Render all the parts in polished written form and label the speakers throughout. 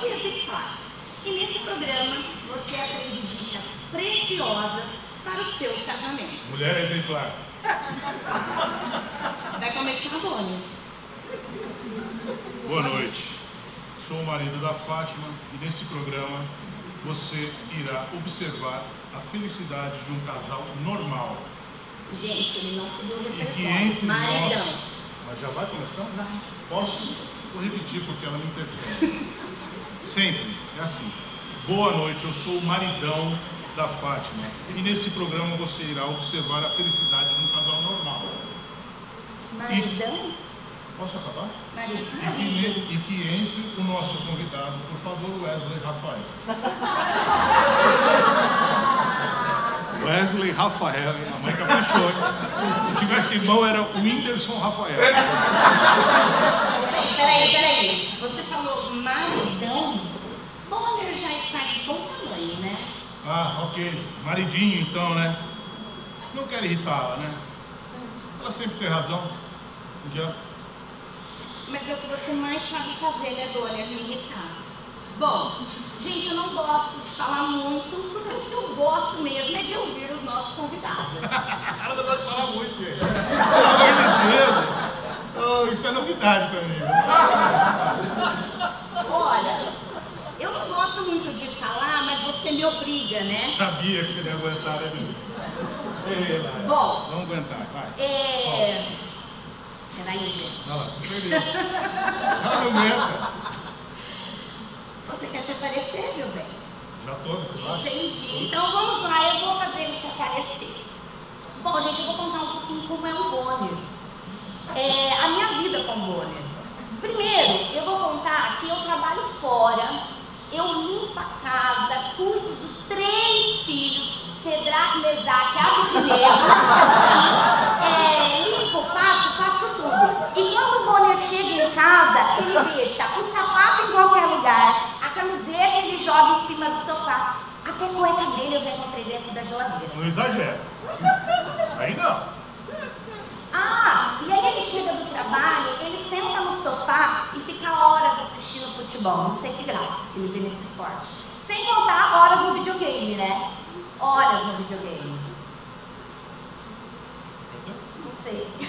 Speaker 1: e exemplar. E nesse programa você aprende dicas preciosas para o seu casamento.
Speaker 2: Mulher exemplar.
Speaker 1: Vai começar, Boni.
Speaker 2: Boa noite. Sou o marido da Fátima e nesse programa você irá observar a felicidade de um casal normal.
Speaker 1: Gente, ele não se deu
Speaker 2: E que entre
Speaker 1: maridão.
Speaker 2: nós... Mas já vai começar?
Speaker 1: Vai.
Speaker 2: Posso? Vou repetir porque ela me interfere. Sempre, é assim. Boa noite, eu sou o maridão da Fátima. E nesse programa você irá observar a felicidade de um casal normal.
Speaker 1: Maridão?
Speaker 2: Posso acabar?
Speaker 1: Maridão.
Speaker 2: E que entre o nosso convidado, por favor, Wesley Rafael. Wesley Rafael, a mãe caprichou, hein? Se tivesse irmão, era o Whindersson Rafael.
Speaker 1: Peraí. Você falou maridão? Bonner já está de bom tamanho, né?
Speaker 2: Ah, ok. Maridinho, então, né? Não quero irritá-la, né? Ela sempre tem razão. Já.
Speaker 1: Mas é o que você mais sabe fazer, né, Bonner? Me irritar. Bom, gente, eu não gosto de falar muito, porque o que eu gosto mesmo é de ouvir os nossos convidados.
Speaker 2: Ela não gosta de falar muito, gente. Pelo amor de Deus. Oh, isso é novidade pra mim.
Speaker 1: Olha, eu não gosto muito de falar, mas você me obriga, né?
Speaker 2: Sabia que você ia aguentar, né, meu?
Speaker 1: Bom,
Speaker 2: vamos aguentar, vai.
Speaker 1: Peraí, gente.
Speaker 2: Olha lá, se perdeu. Ela não aguenta.
Speaker 1: Você quer se aparecer, meu bem?
Speaker 2: Já tô nesse lado.
Speaker 1: Entendi. Então vamos lá, eu vou fazer ele se aparecer. Bom, gente, eu vou contar um pouquinho como é o Bonner. A minha vida com o Bonner. Primeiro, eu vou contar que eu trabalho fora, eu limpo a casa, cuido de 3 filhos, Cedraque, Mesaque, Abednego. Limpo, faço tudo. E quando o Bonner chega em casa, ele deixa o sapato em qualquer lugar, a camiseta ele joga em cima do sofá. Até a cueca dele eu já encontrei dentro da geladeira.
Speaker 2: Não exagera. Aí não.
Speaker 1: E aí ele chega do trabalho, ele senta no sofá e fica horas assistindo futebol. Não sei que graça se ele vê nesse esporte. Sem contar horas no videogame, né? Horas no videogame. Não sei. E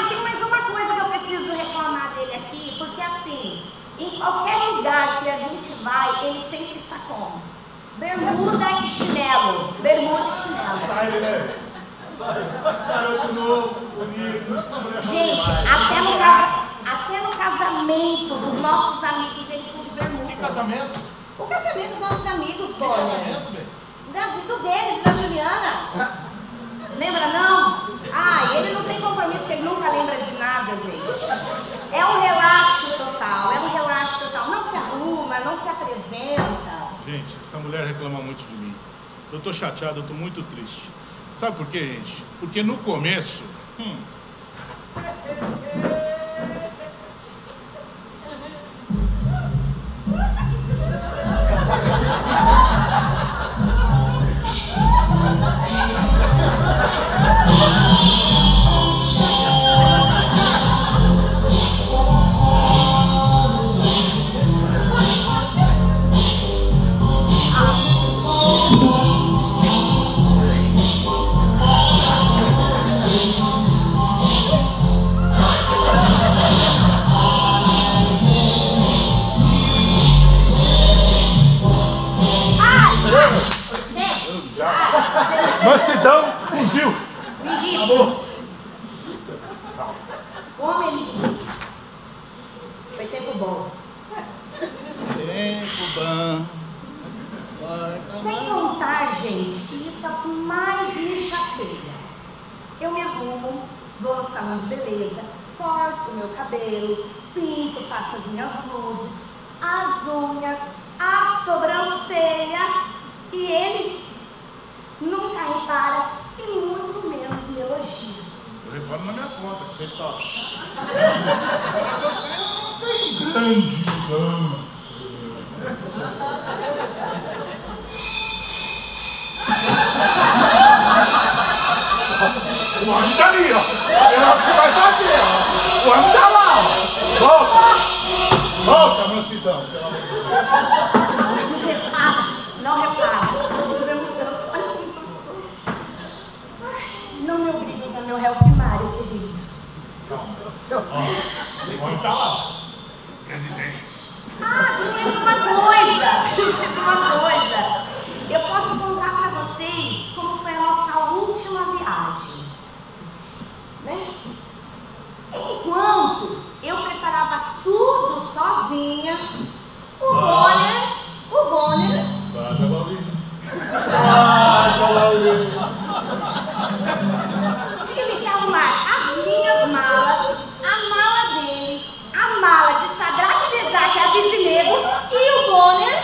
Speaker 1: tem mais uma coisa que eu preciso reclamar dele aqui, porque assim, em qualquer lugar que a gente vai, ele sempre está como? Bermuda e chinelo. Bermuda e chinelo.
Speaker 2: Garoto novo, bonito.
Speaker 1: Gente, até no casamento dos nossos amigos ele foi de bermuda.
Speaker 2: Que casamento?
Speaker 1: O casamento dos nossos amigos,
Speaker 2: Que
Speaker 1: Bonner.
Speaker 2: casamento, velho?
Speaker 1: Do deles, da Juliana. Lembra não? Ele não tem compromisso, ele nunca lembra de nada, gente. É um relaxo total, Não se arruma, não se apresenta.
Speaker 2: Gente, essa mulher reclama muito de mim. Eu tô chateado, eu tô muito triste. Sabe por quê, gente? Porque no começo... Mansidão, fuzil. Acabou.
Speaker 1: Homem, foi tempo bom.
Speaker 2: Tempo bom.
Speaker 1: Sem contar, gente, isso é o que mais me chateia. Eu me arrumo, vou no salão de beleza, corto meu cabelo, pinto, faço as minhas luzes, as unhas, a sobrancelha, e ele nunca repara e muito menos me elogia.
Speaker 2: Eu reparo na minha conta, que você tá. Você não tem grande mudança. O homem tá ali, ó. É o que você vai fazer, ó. O homem tá lá, ó. Volta. Volta, multidão, pelo amor de Deus.
Speaker 1: Não repara. Meu Deus, olha como eu sou. Ai, não me obrigue a usar meu réu primário, querido.
Speaker 2: Calma. Ó, pode estar lá. Presidente.
Speaker 1: Tem mais uma coisa. Eu posso contar para vocês como foi a nossa última viagem. Né? Enquanto eu preparava tudo sozinha, o Bonner tive que arrumar as minhas malas, a mala dele, a mala de Sadraque, Mesaque e Abednego e o Bonner.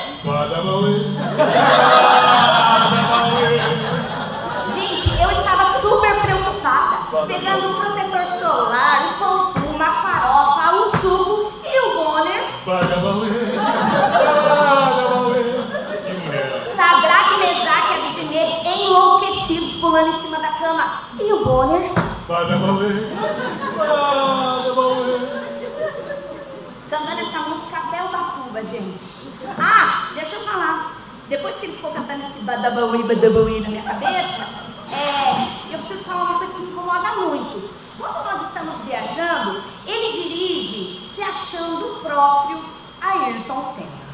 Speaker 1: Gente, eu estava super preocupada, pegando um protetor solar, um pão, uma farofa, um suco e o Bonner. Sadraque, Mesaque e Abednego enlouquecidos, pulando em cima da cama. E o Bonner? Cantando essa música até Ubatuba, gente. Deixa eu falar. Depois que ele ficou cantando esse badabauí na minha cabeça, eu preciso falar uma coisa que me incomoda muito. Quando nós estamos viajando, ele dirige se achando o próprio Ayrton Senna.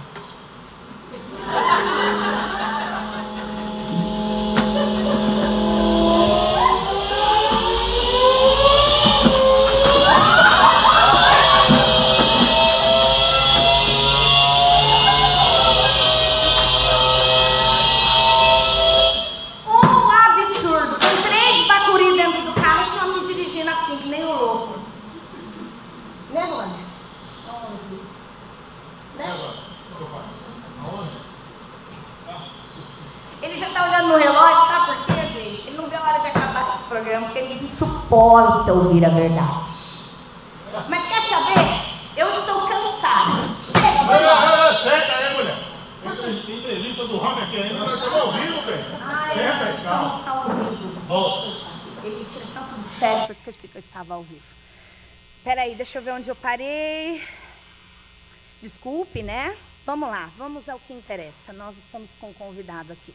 Speaker 1: Ele já está olhando no relógio, sabe por quê, gente? Ele não vê a hora de acabar esse programa, porque ele não suporta ouvir a verdade. Mas quer saber? Eu estou cansada. Chega, mulher!
Speaker 2: Senta aí, mulher. Entrevista do Rami aqui ainda, nós estamos ao vivo, velho. Senta aí, calma.
Speaker 1: Ao vivo. Ele tira tanto do sério que eu esqueci que eu estava ao vivo. Peraí, deixa eu ver onde eu parei. Desculpe, né? Vamos lá, vamos ao que interessa. Nós estamos com um convidado aqui.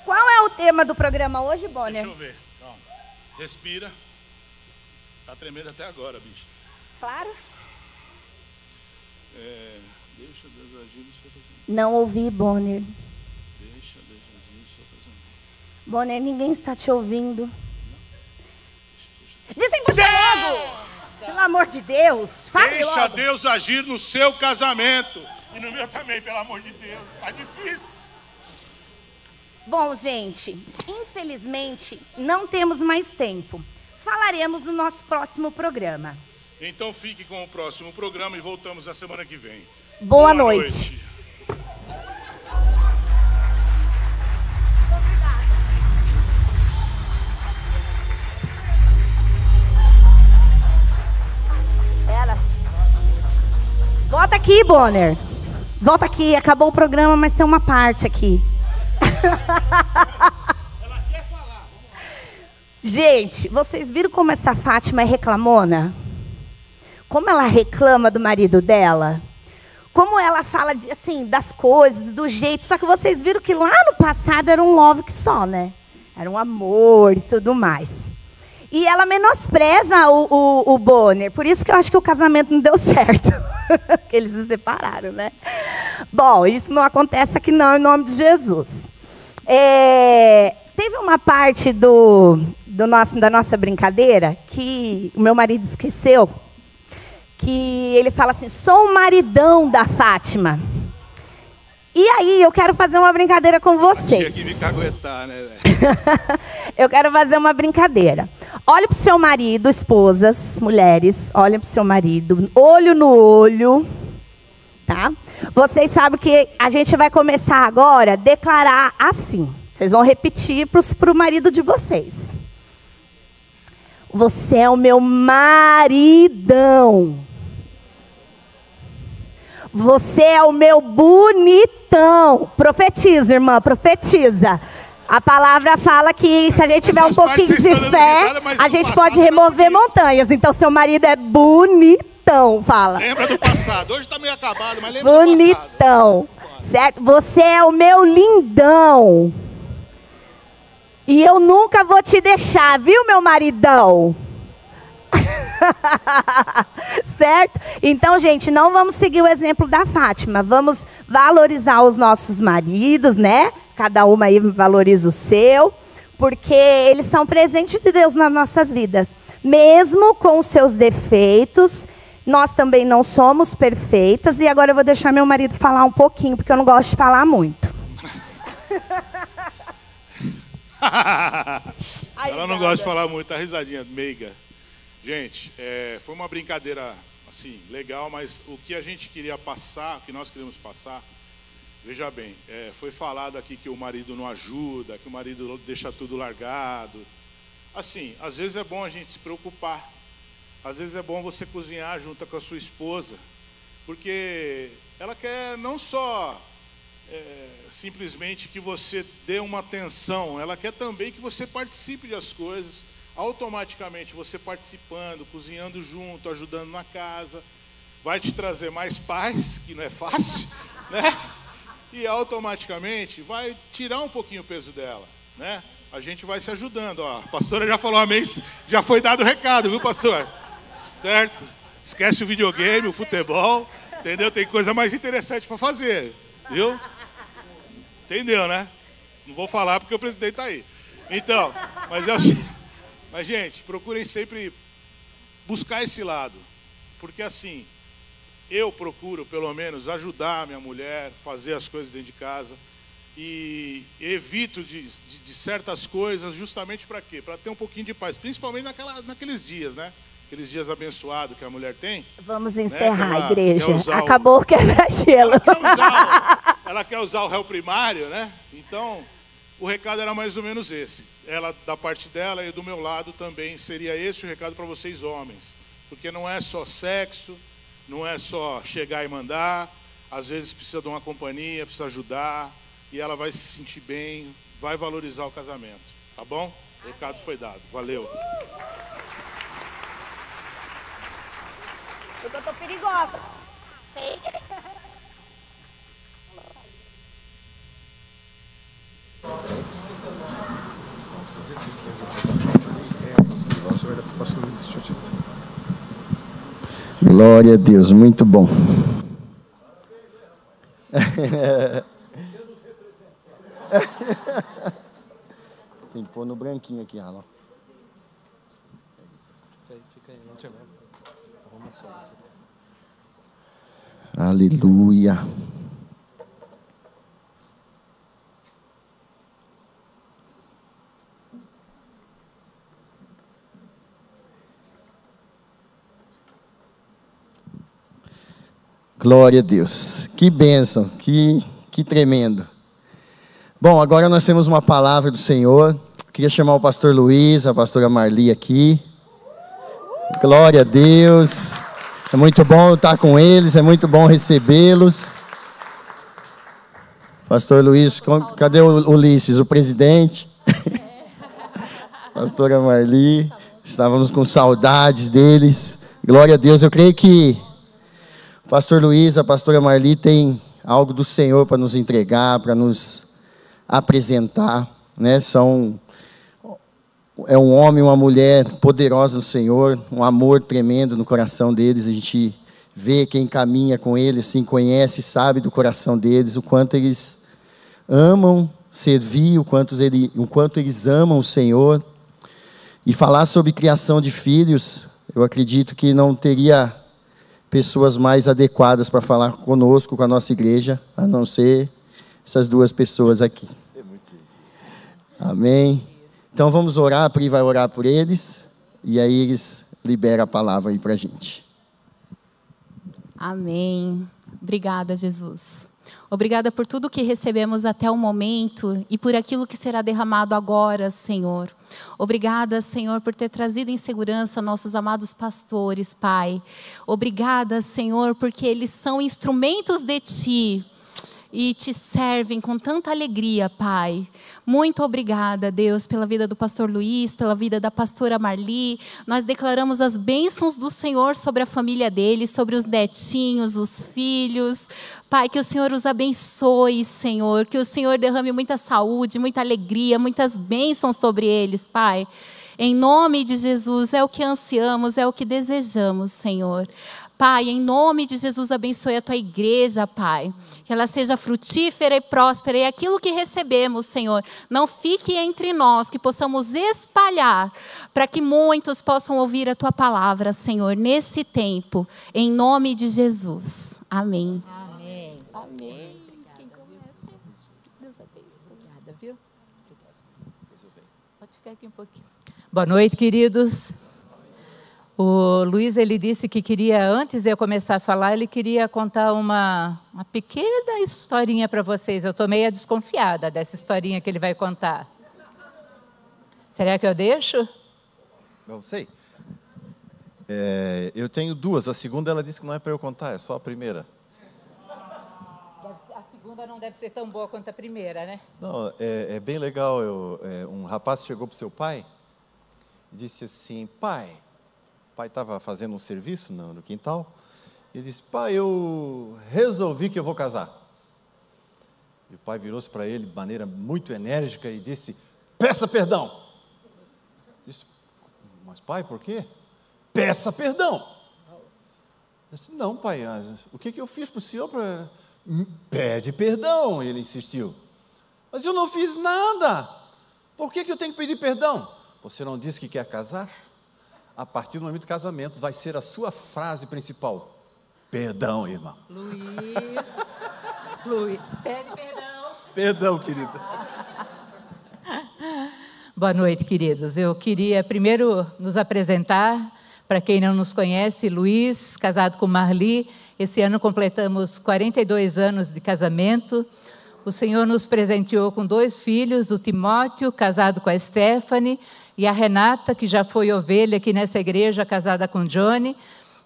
Speaker 1: Qual é o tema do programa hoje, Bonner?
Speaker 2: Deixa eu ver. Calma. Respira. Tá tremendo até agora, bicho.
Speaker 1: Claro.
Speaker 2: Deixa Deus agir no seu casamento.
Speaker 1: Não ouvi, Bonner.
Speaker 2: Deixa Deus agir no seu casamento.
Speaker 1: Bonner, ninguém está te ouvindo. Desembucha logo! Pelo amor de Deus, fale logo.
Speaker 2: Deixa Deus agir no seu casamento. E no meu também, pelo amor de Deus. Tá difícil.
Speaker 1: Bom, gente, infelizmente não temos mais tempo. Falaremos no nosso próximo programa.
Speaker 2: Então fique com o próximo programa e voltamos a semana que vem.
Speaker 1: Boa noite. Volta aqui, Bonner. Volta aqui. Acabou o programa, mas tem uma parte aqui.
Speaker 2: Ela quer falar.
Speaker 1: Gente, vocês viram como essa Fátima é reclamona? Como ela reclama do marido dela? Como ela fala assim, das coisas, do jeito. Só que vocês viram que lá no passado era um love que só, né? Era um amor e tudo mais. E ela menospreza o Bonner. Por isso que eu acho que o casamento não deu certo. Que eles se separaram, né? Bom, isso não acontece aqui não, em nome de Jesus. Teve uma parte da nossa brincadeira que o meu marido esqueceu. Que ele fala assim, sou o maridão da Fátima. E aí, eu quero fazer uma brincadeira com vocês.
Speaker 2: Tinha que me caguetar, né, velho?
Speaker 1: Eu quero fazer uma brincadeira. Olhe para o seu marido, esposas, mulheres, olhem para o seu marido, olho no olho, tá? Vocês sabem que a gente vai começar agora a declarar assim. Vocês vão repetir para o marido de vocês. Você é o meu maridão. Você é o meu bonitão. Profetiza, irmã, profetiza. A palavra fala que se a gente tiver um pouquinho de fé, a gente pode remover montanhas. Então, seu marido é bonitão. bonitão, fala.
Speaker 2: Lembra do passado. Hoje tá meio acabado, mas lembra
Speaker 1: bonitão,
Speaker 2: do passado.
Speaker 1: Certo? Você é o meu lindão. E eu nunca vou te deixar, viu, meu maridão? Certo? Então, gente, não vamos seguir o exemplo da Fátima. Vamos valorizar os nossos maridos, né? Cada uma aí valoriza o seu, porque eles são presente de Deus nas nossas vidas. Mesmo com os seus defeitos, nós também não somos perfeitas. E agora eu vou deixar meu marido falar um pouquinho, porque eu não gosto de falar muito.
Speaker 2: Ela não gosta de falar muito, tá risadinha, meiga. Gente, foi uma brincadeira, assim, legal, mas o que a gente queria passar, o que nós queríamos passar, veja bem, foi falado aqui que o marido não ajuda, que o marido deixa tudo largado. Assim, às vezes é bom a gente se preocupar, às vezes é bom você cozinhar junto com a sua esposa, porque ela quer não só simplesmente que você dê uma atenção, ela quer também que você participe das coisas. Automaticamente você participando, cozinhando junto, ajudando na casa, vai te trazer mais paz, que não é fácil, né? E automaticamente vai tirar um pouquinho o peso dela, né? A gente vai se ajudando, ó. A pastora já falou amém, já foi dado o recado, viu, pastor? Certo? Esquece o videogame, o futebol, entendeu? Tem coisa mais interessante para fazer, viu? Entendeu, né? Não vou falar porque o presidente está aí. Então, mas, gente, procurem sempre buscar esse lado. Porque, assim, eu procuro, pelo menos, ajudar a minha mulher, fazer as coisas dentro de casa. E evito de certas coisas justamente para quê? Para ter um pouquinho de paz. Principalmente naqueles dias, né? Aqueles dias abençoados que a mulher tem.
Speaker 1: Vamos encerrar,
Speaker 2: né?
Speaker 1: igreja. Acabou o quebra-gelo.
Speaker 2: Ela quer usar o réu primário, né? Então, o recado era mais ou menos esse. Ela, da parte dela e do meu lado também, seria esse o recado para vocês homens. Porque não é só sexo, não é só chegar e mandar. Às vezes precisa de uma companhia, precisa ajudar. E ela vai se sentir bem, vai valorizar o casamento. Tá bom? O recado foi dado. Valeu.
Speaker 1: Porque eu tô perigosa.
Speaker 3: Glória a Deus, muito bom. Tem que pôr no branquinho aqui, Alan. Fica aí, não te lembro. Arruma só você. Aleluia. Glória a Deus. Que bênção, que tremendo. Bom, agora nós temos uma palavra do Senhor. Queria chamar o pastor Luiz, a pastora Marli aqui. Glória a Deus. É muito bom estar com eles, é muito bom recebê-los. Pastor Luiz, cadê o Ulisses, o presidente? Pastora Marli, estávamos com saudades deles. Glória a Deus, eu creio que o pastor Luiz, a pastora Marli tem algo do Senhor para nos entregar, para nos apresentar, né? É um homem e uma mulher poderosa no Senhor, um amor tremendo no coração deles. A gente vê quem caminha com eles, assim, conhece, sabe do coração deles, o quanto eles amam servir, o quanto eles amam o Senhor. E falar sobre criação de filhos, eu acredito que não teria pessoas mais adequadas para falar conosco, com a nossa igreja, a não ser essas duas pessoas aqui. Amém? Então vamos orar, a Pri vai orar por eles, e aí eles liberam a palavra aí para a gente.
Speaker 4: Amém. Obrigada, Jesus. Obrigada por tudo que recebemos até o momento e por aquilo que será derramado agora, Senhor. Obrigada, Senhor, por ter trazido em segurança nossos amados pastores, Pai. Obrigada, Senhor, porque eles são instrumentos de Ti. e te servem com tanta alegria, Pai. Muito obrigada, Deus, pela vida do pastor Luiz, pela vida da pastora Marli. Nós declaramos as bênçãos do Senhor sobre a família deles, sobre os netinhos, os filhos. Pai, que o Senhor os abençoe, Senhor, que o Senhor derrame muita saúde, muita alegria, muitas bênçãos sobre eles, Pai. Em nome de Jesus, é o que ansiamos, é o que desejamos, Senhor. Pai, em nome de Jesus, abençoe a tua igreja, Pai. Que ela seja frutífera e próspera. E aquilo que recebemos, Senhor, não fique entre nós, que possamos espalhar, para que muitos possam ouvir a tua palavra, Senhor, nesse tempo. Em nome de Jesus. Amém.
Speaker 5: Amém.
Speaker 4: Amém.
Speaker 5: Quem começa?
Speaker 4: Deus abençoe.
Speaker 5: Obrigada, viu? Pode ficar aqui um pouquinho. Boa noite, queridos. O Luiz, ele disse que queria, antes de eu começar a falar, ele queria contar uma pequena historinha para vocês. Eu estou meio desconfiada dessa historinha que ele vai contar. Será que eu deixo?
Speaker 6: Eu sei. Eu tenho duas. A segunda, ela disse que não é para eu contar, é só a primeira.
Speaker 5: A segunda não deve ser tão boa quanto a primeira, né?
Speaker 6: Não, é bem legal. Um rapaz chegou para o seu pai e disse assim: pai... O pai estava fazendo um serviço no quintal, e disse: pai, eu resolvi que eu vou casar. E o pai virou-se para ele de maneira muito enérgica e disse: peça perdão. Disse: mas pai, por quê? Peça perdão. Disse: não, pai, o que eu fiz para o senhor? Pede perdão, ele insistiu. Mas eu não fiz nada, por que eu tenho que pedir perdão? Você não disse que quer casar? A partir do momento do casamento, vai ser a sua frase principal: perdão, irmão.
Speaker 5: Luiz, pede perdão.
Speaker 6: Perdão, querida.
Speaker 5: Boa noite, queridos. Eu queria primeiro nos apresentar, para quem não nos conhece, Luiz, casado com Marli. Esse ano completamos 42 anos de casamento. O Senhor nos presenteou com 2 filhos, o Timóteo, casado com a Stephanie, e a Renata, que já foi ovelha aqui nessa igreja, casada com Johnny.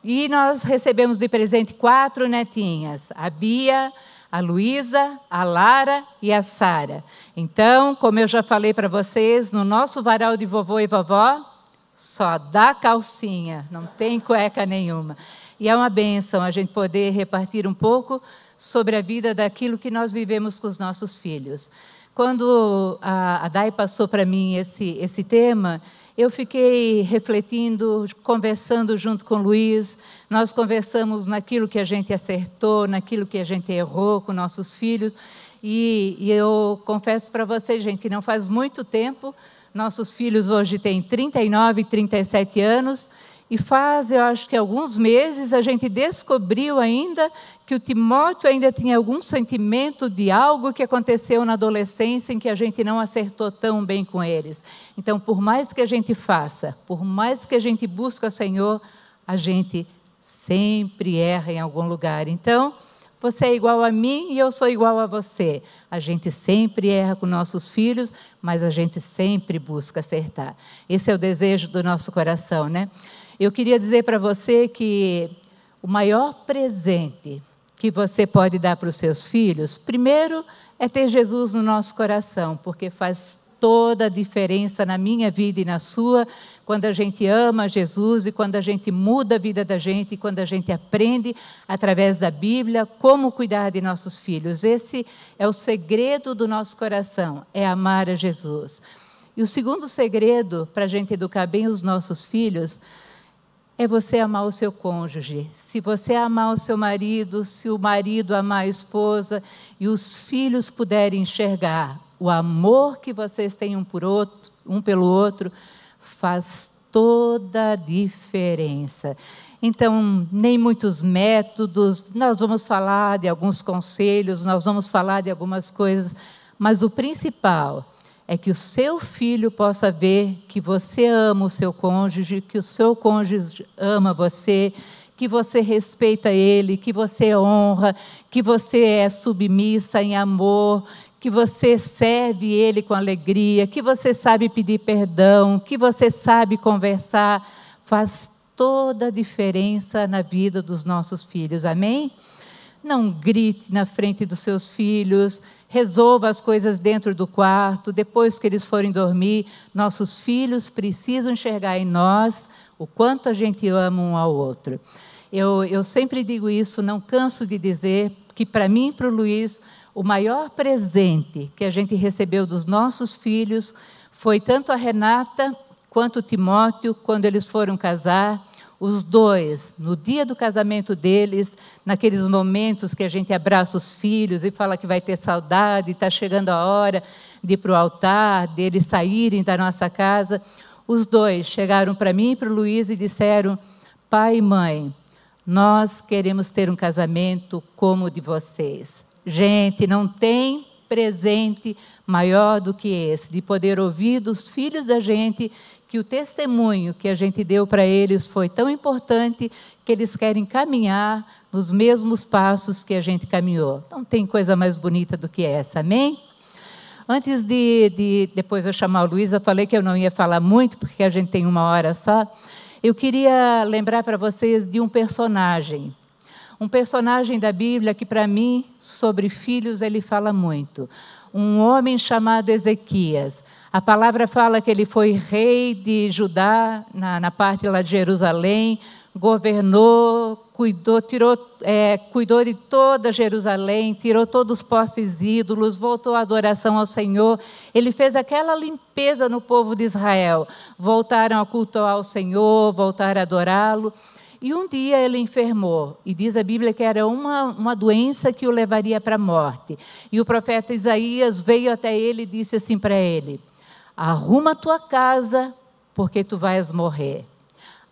Speaker 5: E nós recebemos de presente 4 netinhas, a Bia, a Luísa, a Lara e a Sara. Então, como eu já falei para vocês, no nosso varal de vovô e vovó, só dá calcinha, não tem cueca nenhuma. E é uma bênção a gente poder repartir um pouco sobre a vida daquilo que nós vivemos com os nossos filhos. Quando a Dai passou para mim esse tema, eu fiquei refletindo, conversando junto com o Luiz. Nós conversamos naquilo que a gente acertou, naquilo que a gente errou com nossos filhos. E eu confesso para vocês, gente, não faz muito tempo, nossos filhos hoje têm 39 e 37 anos, e eu acho que alguns meses, a gente descobriu ainda que o Timóteo ainda tinha algum sentimento de algo que aconteceu na adolescência em que a gente não acertou tão bem com eles. Então, por mais que a gente faça, por mais que a gente busque o Senhor, a gente sempre erra em algum lugar. Então, você é igual a mim e eu sou igual a você. A gente sempre erra com nossos filhos, mas a gente sempre busca acertar. Esse é o desejo do nosso coração, né? Eu queria dizer para você que o maior presente que você pode dar para os seus filhos, primeiro, é ter Jesus no nosso coração, porque faz toda a diferença na minha vida e na sua, quando a gente ama Jesus e quando a gente muda a vida da gente e quando a gente aprende, através da Bíblia, como cuidar de nossos filhos. Esse é o segredo do nosso coração, é amar a Jesus. E o segundo segredo para a gente educar bem os nossos filhos é você amar o seu cônjuge. Se você amar o seu marido, se o marido amar a esposa e os filhos puderem enxergar o amor que vocês têm um pelo outro, faz toda a diferença. Então, nem muitos métodos, nós vamos falar de alguns conselhos, nós vamos falar de algumas coisas, mas o principal é que o seu filho possa ver que você ama o seu cônjuge, que o seu cônjuge ama você, que você respeita ele, que você honra, que você é submissa em amor, que você serve ele com alegria, que você sabe pedir perdão, que você sabe conversar. Faz toda a diferença na vida dos nossos filhos, amém? não grite na frente dos seus filhos, resolva as coisas dentro do quarto, depois que eles forem dormir. Nossos filhos precisam enxergar em nós o quanto a gente ama um ao outro. Eu sempre digo isso, não canso de dizer que para mim e para o Luiz, o maior presente que a gente recebeu dos nossos filhos foi tanto a Renata quanto o Timóteo, quando eles foram casar. Os dois, no dia do casamento deles, naqueles momentos que a gente abraça os filhos e fala que vai ter saudade, está chegando a hora de ir para o altar, deles saírem da nossa casa, os dois chegaram para mim e para o Luiz e disseram: pai e mãe, nós queremos ter um casamento como o de vocês. Gente, não tem presente maior do que esse, de poder ouvir dos filhos da gente que o testemunho que a gente deu para eles foi tão importante que eles querem caminhar nos mesmos passos que a gente caminhou. Não tem coisa mais bonita do que essa, amém? Antes de depois eu chamar o Luiz, eu falei que eu não ia falar muito, porque a gente tem 1 hora só. Eu queria lembrar para vocês de um personagem da Bíblia que, para mim, sobre filhos, ele fala muito. Um homem chamado Ezequias. A palavra fala que ele foi rei de Judá, na parte lá de Jerusalém, governou, cuidou de toda Jerusalém, tirou todos os postes ídolos, voltou à adoração ao Senhor. Ele fez aquela limpeza no povo de Israel. Voltaram a cultuar ao Senhor, voltaram a adorá-lo. E um dia ele enfermou, e diz a Bíblia que era uma doença que o levaria para a morte. E o profeta Isaías veio até ele e disse assim para ele: arruma a tua casa, porque tu vais morrer.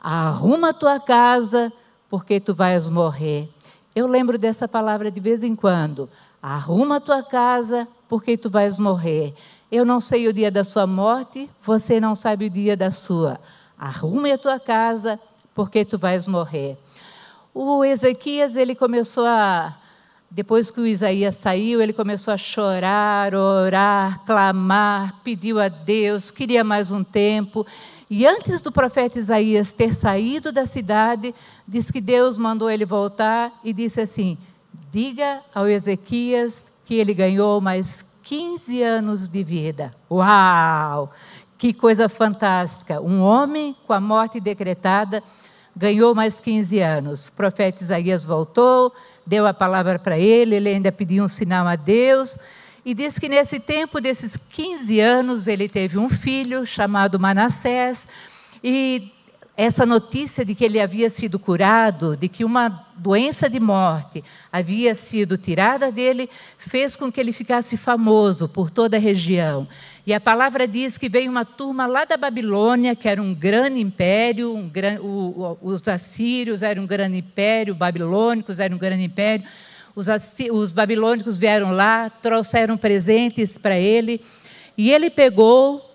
Speaker 5: Arruma a tua casa, porque tu vais morrer. Eu lembro dessa palavra de vez em quando. Arruma a tua casa, porque tu vais morrer. Eu não sei o dia da sua morte, você não sabe o dia da sua. Arrume a tua casa, porque tu vais morrer. O Ezequias, ele começou depois que o Isaías saiu, ele começou a chorar, orar, clamar, pediu a Deus, queria mais um tempo. E antes do profeta Isaías ter saído da cidade, diz que Deus mandou ele voltar e disse assim: diga ao Ezequias que ele ganhou mais 15 anos de vida. Uau! Que coisa fantástica! Um homem com a morte decretada ganhou mais 15 anos. O profeta Isaías voltou, deu a palavra para ele ainda pediu um sinal a Deus, e diz que nesse tempo desses 15 anos, ele teve um filho chamado Manassés, e essa notícia de que ele havia sido curado, de que uma doença de morte havia sido tirada dele, fez com que ele ficasse famoso por toda a região. E a palavra diz que veio uma turma lá da Babilônia, que era um grande império, os assírios eram um grande império, os babilônicos eram um grande império. Os babilônicos vieram lá, trouxeram presentes para ele, e ele pegou,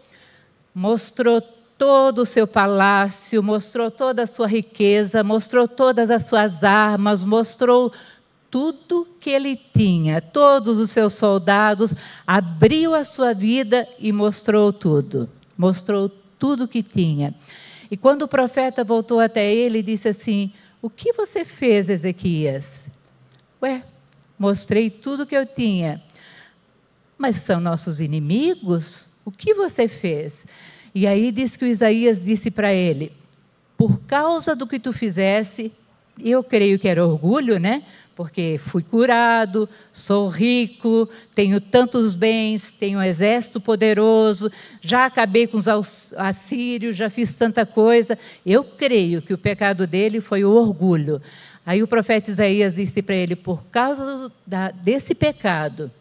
Speaker 5: mostrou todo o seu palácio, mostrou toda a sua riqueza, mostrou todas as suas armas, mostrou tudo que ele tinha, todos os seus soldados, abriu a sua vida e mostrou tudo que tinha. E quando o profeta voltou até ele, disse assim: o que você fez, Ezequias? Mostrei tudo que eu tinha. Mas são nossos inimigos? O que você fez? E aí diz que o Isaías disse para ele: por causa do que tu fizesse, eu creio que era orgulho, né? Porque fui curado, sou rico, tenho tantos bens, tenho um exército poderoso, já acabei com os assírios, já fiz tanta coisa. Eu creio que o pecado dele foi o orgulho. Aí o profeta Isaías disse para ele: por causa desse pecado,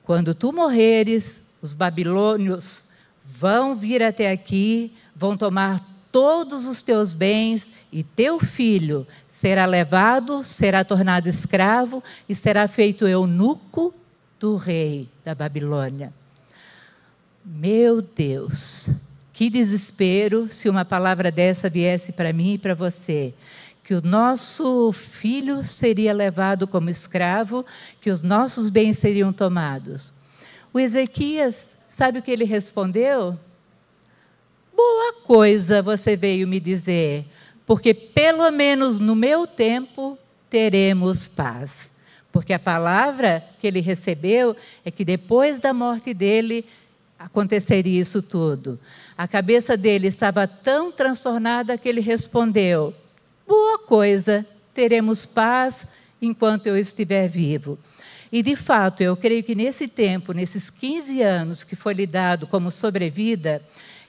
Speaker 5: quando tu morreres, os babilônios vão vir até aqui, vão tomar todos os teus bens, e teu filho será levado, será tornado escravo e será feito eunuco do rei da Babilônia. Meu Deus, que desespero se uma palavra dessa viesse para mim e para você. Que o nosso filho seria levado como escravo, que os nossos bens seriam tomados. O Ezequias, sabe o que ele respondeu? Boa coisa você veio me dizer, porque pelo menos no meu tempo teremos paz. Porque a palavra que ele recebeu é que depois da morte dele aconteceria isso tudo. A cabeça dele estava tão transtornada que ele respondeu: boa coisa, teremos paz enquanto eu estiver vivo. E, de fato, eu creio que nesse tempo, nesses 15 anos que foi lhe dado como sobrevida,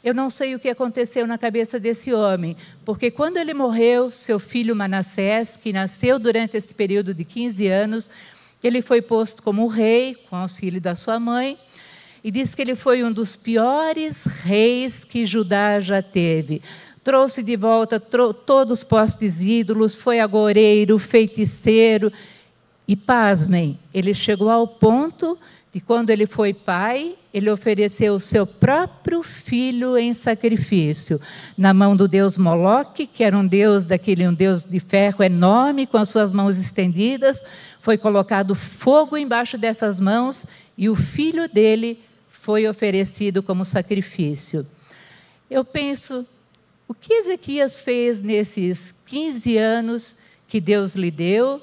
Speaker 5: eu não sei o que aconteceu na cabeça desse homem, porque quando ele morreu, seu filho Manassés, que nasceu durante esse período de 15 anos, ele foi posto como rei, com auxílio da sua mãe, e diz que ele foi um dos piores reis que Judá já teve. Trouxe de volta todos os postes ídolos, foi agoureiro, feiticeiro. E, pasmem, ele chegou ao ponto de, quando ele foi pai, ele ofereceu o seu próprio filho em sacrifício, na mão do deus Moloque, que era um deus de ferro enorme, com as suas mãos estendidas. Foi colocado fogo embaixo dessas mãos e o filho dele foi oferecido como sacrifício. Eu penso, o que Ezequias fez nesses 15 anos que Deus lhe deu,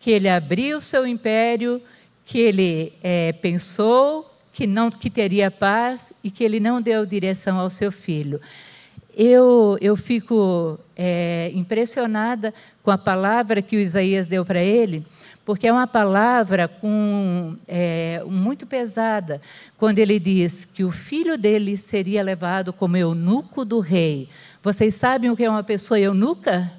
Speaker 5: que ele abriu o seu império, que ele pensou que teria paz e que ele não deu direção ao seu filho. Eu fico impressionada com a palavra que o Isaías deu para ele, porque é uma palavra muito pesada, quando ele diz que o filho dele seria levado como eunuco do rei. Vocês sabem o que é uma pessoa eunuca?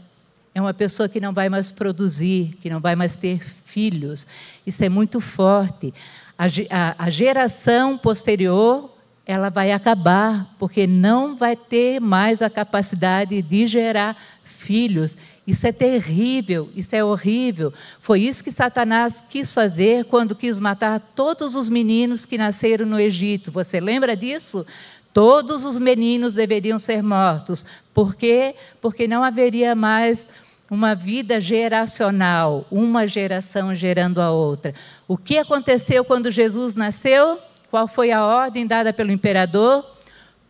Speaker 5: É uma pessoa que não vai mais produzir, que não vai mais ter filhos. Isso é muito forte. A geração posterior, ela vai acabar, porque não vai ter mais a capacidade de gerar filhos. Isso é terrível, isso é horrível. Foi isso que Satanás quis fazer quando quis matar todos os meninos que nasceram no Egito. Você lembra disso? Todos os meninos deveriam ser mortos. Por quê? Porque não haveria mais uma vida geracional, uma geração gerando a outra. O que aconteceu quando Jesus nasceu? Qual foi a ordem dada pelo imperador?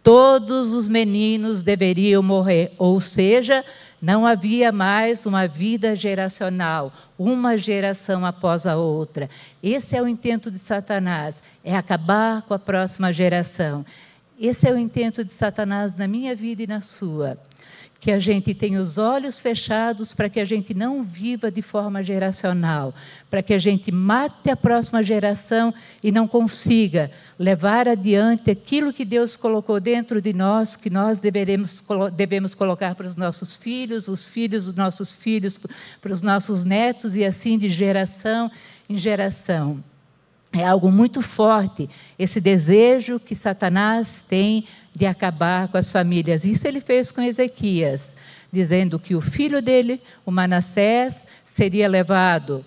Speaker 5: Todos os meninos deveriam morrer, ou seja, não havia mais uma vida geracional, uma geração após a outra. Esse é o intento de Satanás, é acabar com a próxima geração. Esse é o intento de Satanás na minha vida e na sua. Que a gente tenha os olhos fechados para que a gente não viva de forma geracional, para que a gente mate a próxima geração e não consiga levar adiante aquilo que Deus colocou dentro de nós, que nós devemos colocar para os nossos filhos, os filhos dos nossos filhos, para os nossos netos e assim de geração em geração. É algo muito forte, esse desejo que Satanás tem de acabar com as famílias. Isso ele fez com Ezequias, dizendo que o filho dele, o Manassés, seria levado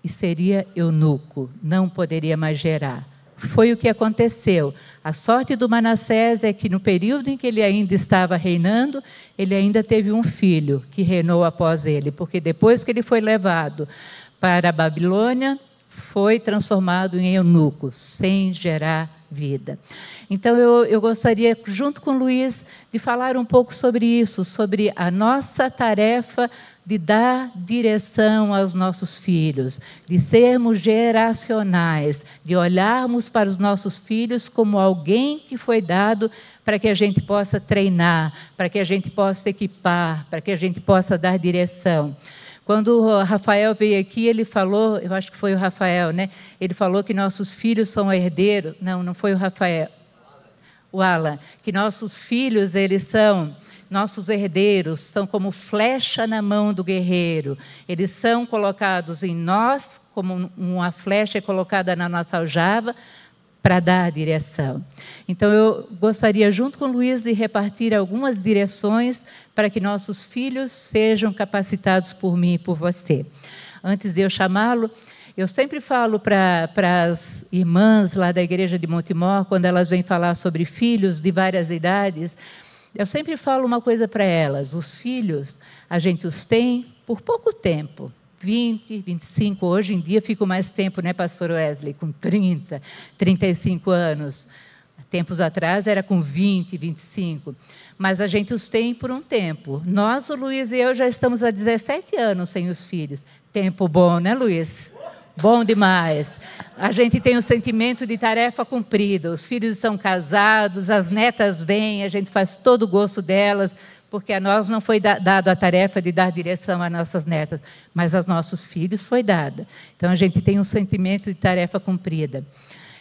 Speaker 5: e seria eunuco, não poderia mais gerar. Foi o que aconteceu. A sorte do Manassés é que no período em que ele ainda estava reinando, ele ainda teve um filho que reinou após ele, porque depois que ele foi levado para a Babilônia, foi transformado em eunuco, sem gerar vida. Então, eu gostaria, junto com o Luiz, de falar um pouco sobre isso, sobre a nossa tarefa de dar direção aos nossos filhos, de sermos geracionais, de olharmos para os nossos filhos como alguém que foi dado para que a gente possa treinar, para que a gente possa equipar, para que a gente possa dar direção. Quando o Rafael veio aqui, ele falou, eu acho que foi o Rafael, né? Ele falou que nossos filhos são herdeiros. Não foi o Rafael. O Alan. Que nossos filhos, eles são nossos herdeiros, são como flecha na mão do guerreiro. Eles são colocados em nós, como uma flecha é colocada na nossa aljava, para dar a direção. Então, eu gostaria, junto com o Luiz, de repartir algumas direções para que nossos filhos sejam capacitados por mim e por você. Antes de eu chamá-lo, eu sempre falo para as irmãs lá da igreja de Montemor, quando elas vêm falar sobre filhos de várias idades, eu sempre falo uma coisa para elas: os filhos, a gente os tem por pouco tempo. 20, 25, hoje em dia fico mais tempo, né, pastor Wesley, com 30, 35 anos. Tempos atrás era com 20, 25. Mas a gente os tem por um tempo. Nós, o Luiz e eu, já estamos há 17 anos sem os filhos. Tempo bom, né, Luiz? Bom demais. A gente tem o sentimento de tarefa cumprida. Os filhos estão casados, as netas vêm, a gente faz todo o gosto delas, porque a nós não foi dado a tarefa de dar direção às nossas netas, mas aos nossos filhos foi dada. Então, a gente tem um sentimento de tarefa cumprida.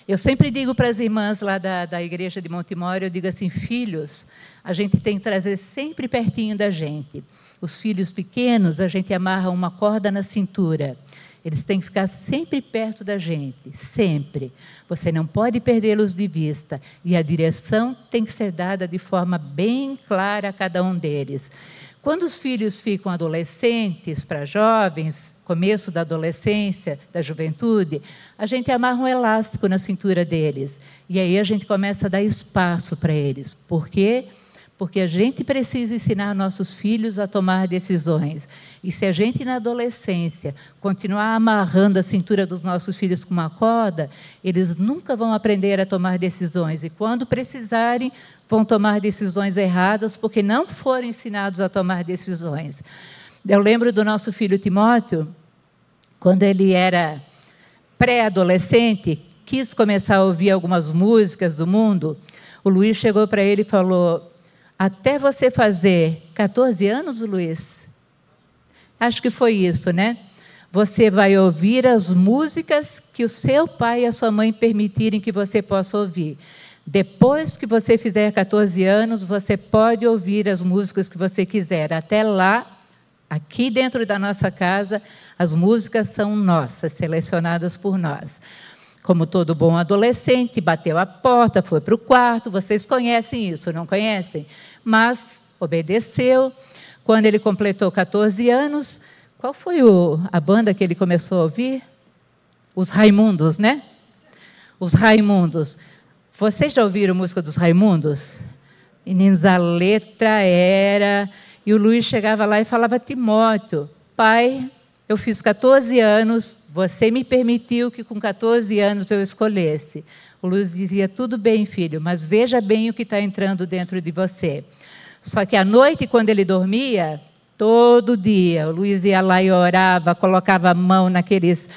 Speaker 5: Eu sempre digo para as irmãs lá da igreja de Montemor, eu digo assim, filhos, a gente tem que trazer sempre pertinho da gente. Os filhos pequenos, a gente amarra uma corda na cintura. Eles têm que ficar sempre perto da gente, sempre. Você não pode perdê-los de vista. E a direção tem que ser dada de forma bem clara a cada um deles. Quando os filhos ficam adolescentes, para jovens, começo da adolescência, da juventude, a gente amarra um elástico na cintura deles. E aí a gente começa a dar espaço para eles. Por quê? Porque a gente precisa ensinar nossos filhos a tomar decisões. E se a gente, na adolescência, continuar amarrando a cintura dos nossos filhos com uma corda, eles nunca vão aprender a tomar decisões. E quando precisarem, vão tomar decisões erradas, porque não foram ensinados a tomar decisões. Eu lembro do nosso filho Timóteo, quando ele era pré-adolescente, quis começar a ouvir algumas músicas do mundo, o Luiz chegou para ele e falou, até você fazer 14 anos, Luiz? Acho que foi isso, né? Você vai ouvir as músicas que o seu pai e a sua mãe permitirem que você possa ouvir. Depois que você fizer 14 anos, você pode ouvir as músicas que você quiser. Até lá, aqui dentro da nossa casa, as músicas são nossas, selecionadas por nós. Como todo bom adolescente, bateu a porta, foi para o quarto, vocês conhecem isso, não conhecem? Mas obedeceu. Quando ele completou 14 anos, qual foi a banda que ele começou a ouvir? Os Raimundos, né? Os Raimundos. Vocês já ouviram a música dos Raimundos? Meninos, a letra era... E o Luiz chegava lá e falava, Timóteo, pai, eu fiz 14 anos, você me permitiu que com 14 anos eu escolhesse. O Luiz dizia, tudo bem, filho, mas veja bem o que está entrando dentro de você. Só que à noite, quando ele dormia, todo dia, o Luiz ia lá e orava, colocava a mão naqueles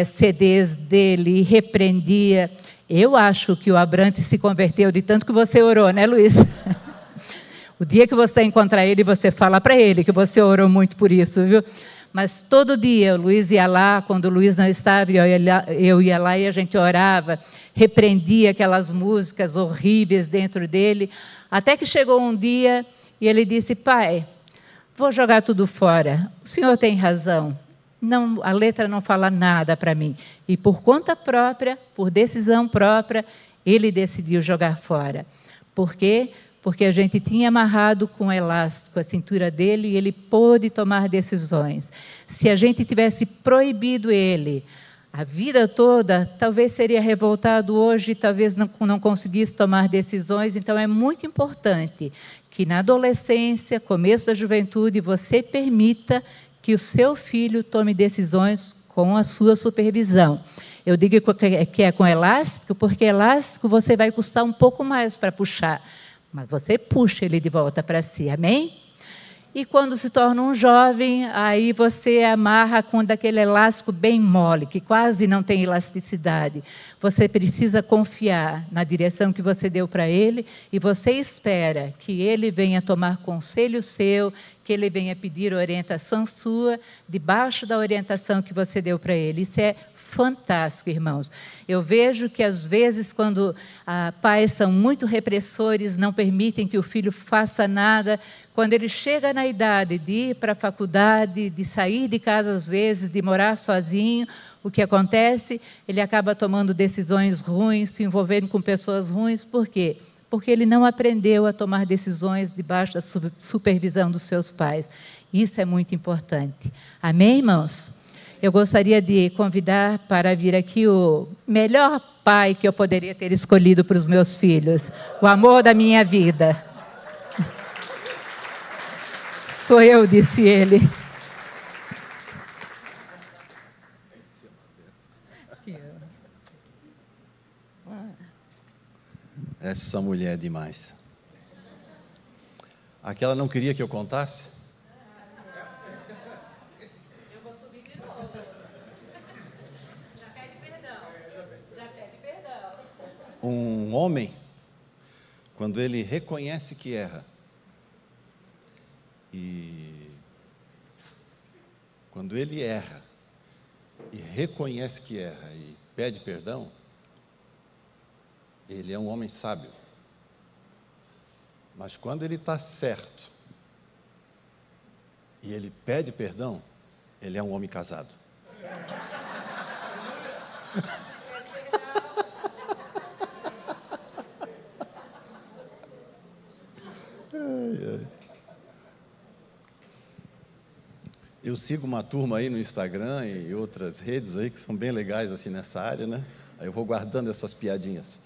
Speaker 5: CDs dele, repreendia. Eu acho que o Abrante se converteu de tanto que você orou, né, Luiz? O dia que você encontrar ele, você fala para ele que você orou muito por isso, viu? Mas todo dia o Luiz ia lá, quando o Luiz não estava, eu ia lá e a gente orava, repreendia aquelas músicas horríveis dentro dele, até que chegou um dia e ele disse, pai, vou jogar tudo fora, o senhor tem razão, não, a letra não fala nada para mim. E por conta própria, por decisão própria, ele decidiu jogar fora. Por quê? Porque a gente tinha amarrado com elástico a cintura dele e ele pôde tomar decisões. Se a gente tivesse proibido ele a vida toda, talvez seria revoltado hoje, talvez não conseguisse tomar decisões. Então, é muito importante que na adolescência, começo da juventude, você permita que o seu filho tome decisões com a sua supervisão. Eu digo que é com elástico, porque elástico você vai custar um pouco mais para puxar. Mas você puxa ele de volta para si, amém? E quando se torna um jovem, aí você amarra com daquele elástico bem mole, que quase não tem elasticidade. Você precisa confiar na direção que você deu para ele e você espera que ele venha tomar conselho seu, que ele venha pedir orientação sua, debaixo da orientação que você deu para ele. Isso é fantástico, irmãos. Eu vejo que, às vezes, quando pais são muito repressores, não permitem que o filho faça nada, quando ele chega na idade de ir para a faculdade, de sair de casa, às vezes, de morar sozinho, o que acontece? Ele acaba tomando decisões ruins, se envolvendo com pessoas ruins. Por quê? Porque ele não aprendeu a tomar decisões debaixo da supervisão dos seus pais. Isso é muito importante. Amém, irmãos? Eu gostaria de convidar para vir aqui o melhor pai que eu poderia ter escolhido para os meus filhos, o amor da minha vida. Sou eu, disse ele.
Speaker 6: Essa mulher é demais. Aquela não queria que eu contasse? Um homem, quando ele reconhece que erra, e quando ele erra, e reconhece que erra, e pede perdão, ele é um homem sábio. Mas quando ele está certo, e ele pede perdão, ele é um homem casado. Eu sigo uma turma aí no Instagram e outras redes aí que são bem legais assim nessa área, né? Aí eu vou guardando essas piadinhas.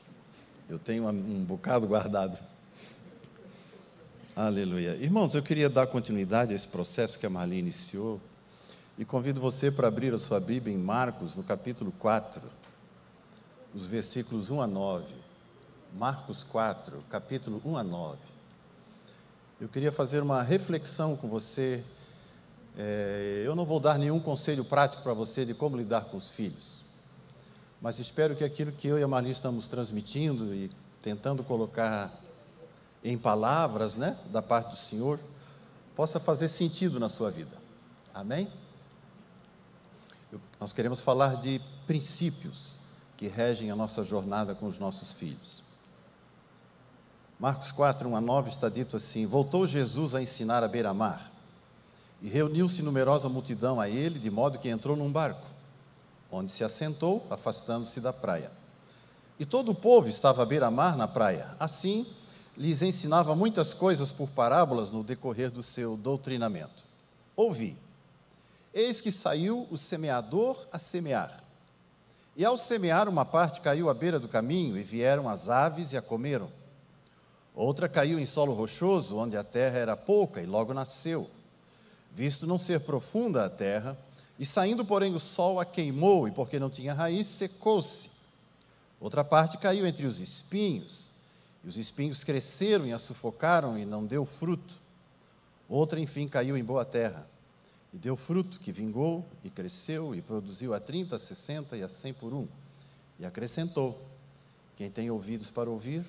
Speaker 6: Eu tenho um bocado guardado. Aleluia. Irmãos, eu queria dar continuidade a esse processo que a Marli iniciou e convido você para abrir a sua Bíblia em Marcos, no capítulo 4, os versículos 1 a 9. Marcos 4, capítulo 1 a 9. Eu queria fazer uma reflexão com você. Eu não vou dar nenhum conselho prático para você de como lidar com os filhos, mas espero que aquilo que eu e a Marli estamos transmitindo e tentando colocar em palavras, né, da parte do Senhor, possa fazer sentido na sua vida. Amém? Nós queremos falar de princípios que regem a nossa jornada com os nossos filhos. Marcos 4, 1 a 9 está dito assim: voltou Jesus a ensinar à beira-mar, e reuniu-se numerosa multidão a ele, de modo que entrou num barco, onde se assentou, afastando-se da praia. E todo o povo estava à beira-mar na praia. Assim, lhes ensinava muitas coisas por parábolas no decorrer do seu doutrinamento. Ouvi: eis que saiu o semeador a semear. E ao semear, uma parte caiu à beira do caminho, e vieram as aves e a comeram. Outra caiu em solo rochoso, onde a terra era pouca, e logo nasceu, visto não ser profunda a terra, e saindo, porém, o sol a queimou, e porque não tinha raiz, secou-se. Outra parte caiu entre os espinhos, e os espinhos cresceram e a sufocaram, e não deu fruto. Outra, enfim, caiu em boa terra, e deu fruto, que vingou, e cresceu, e produziu a 30, a 60 e a 100 por um. E acrescentou: quem tem ouvidos para ouvir,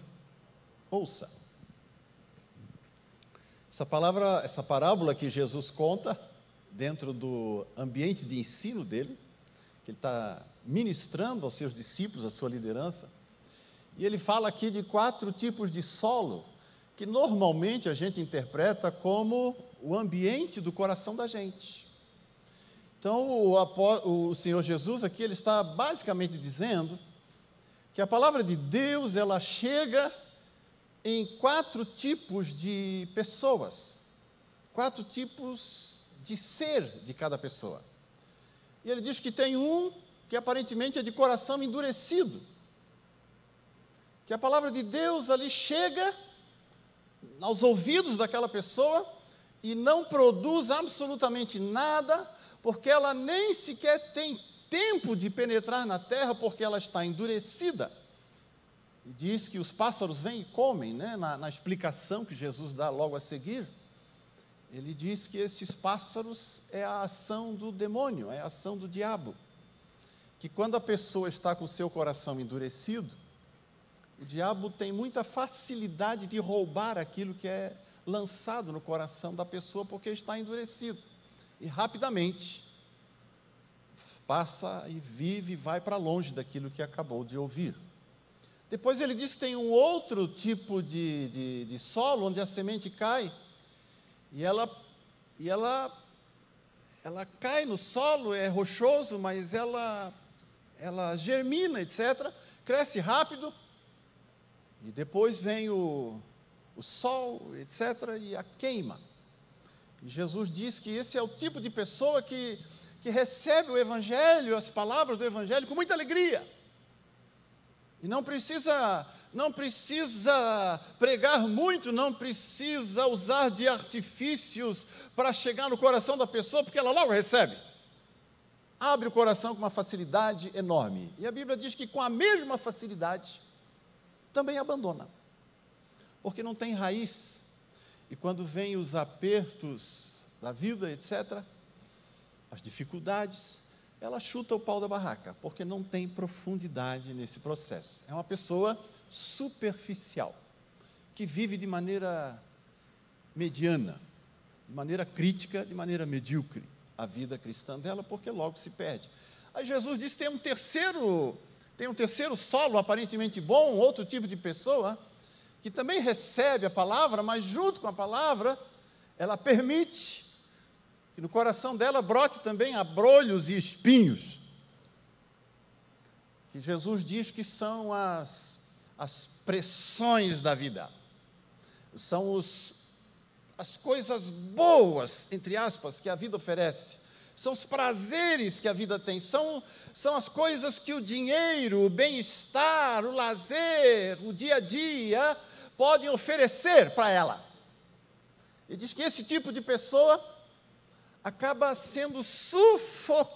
Speaker 6: ouça. Essa parábola que Jesus conta, dentro do ambiente de ensino dele, que ele está ministrando aos seus discípulos, à sua liderança, e ele fala aqui de 4 tipos de solo, que normalmente a gente interpreta como o ambiente do coração da gente. Então, o Senhor Jesus aqui, ele está basicamente dizendo que a palavra de Deus, ela chega em 4 tipos de pessoas, 4 tipos de ser de cada pessoa. E ele diz que tem um que aparentemente é de coração endurecido, que a palavra de Deus ali chega aos ouvidos daquela pessoa e não produz absolutamente nada, porque ela nem sequer tem tempo de penetrar na terra, porque ela está endurecida. E diz que os pássaros vêm e comem, né? Na explicação que Jesus dá logo a seguir, ele diz que esses pássaros é a ação do demônio, é a ação do diabo, que quando a pessoa está com o seu coração endurecido, o diabo tem muita facilidade de roubar aquilo que é lançado no coração da pessoa, porque está endurecido, e rapidamente passa e vive e vai para longe daquilo que acabou de ouvir. Depois ele diz que tem um outro tipo de solo, onde a semente cai, e ela cai no solo, é rochoso, mas ela germina, etc., cresce rápido, e depois vem o sol, etc., e a queima. E Jesus diz que esse é o tipo de pessoa que recebe o Evangelho, as palavras do Evangelho, com muita alegria. E não precisa pregar muito, não precisa usar de artifícios para chegar no coração da pessoa, porque ela logo recebe. Abre o coração com uma facilidade enorme. E a Bíblia diz que com a mesma facilidade também abandona, porque não tem raiz. E quando vem os apertos da vida, etc., as dificuldades, ela chuta o pau da barraca, porque não tem profundidade nesse processo. É uma pessoa superficial, que vive de maneira mediana, de maneira crítica, de maneira medíocre, a vida cristã dela, porque logo se perde. Aí Jesus diz que tem um terceiro solo aparentemente bom, outro tipo de pessoa, que também recebe a palavra, mas junto com a palavra, ela permite que no coração dela brote também abrolhos e espinhos, que Jesus diz que são as pressões da vida, são as coisas boas, entre aspas, que a vida oferece, são os prazeres que a vida tem, são as coisas que o dinheiro, o bem-estar, o lazer, o dia a dia podem oferecer para ela. E diz que esse tipo de pessoa acaba sendo sufocada.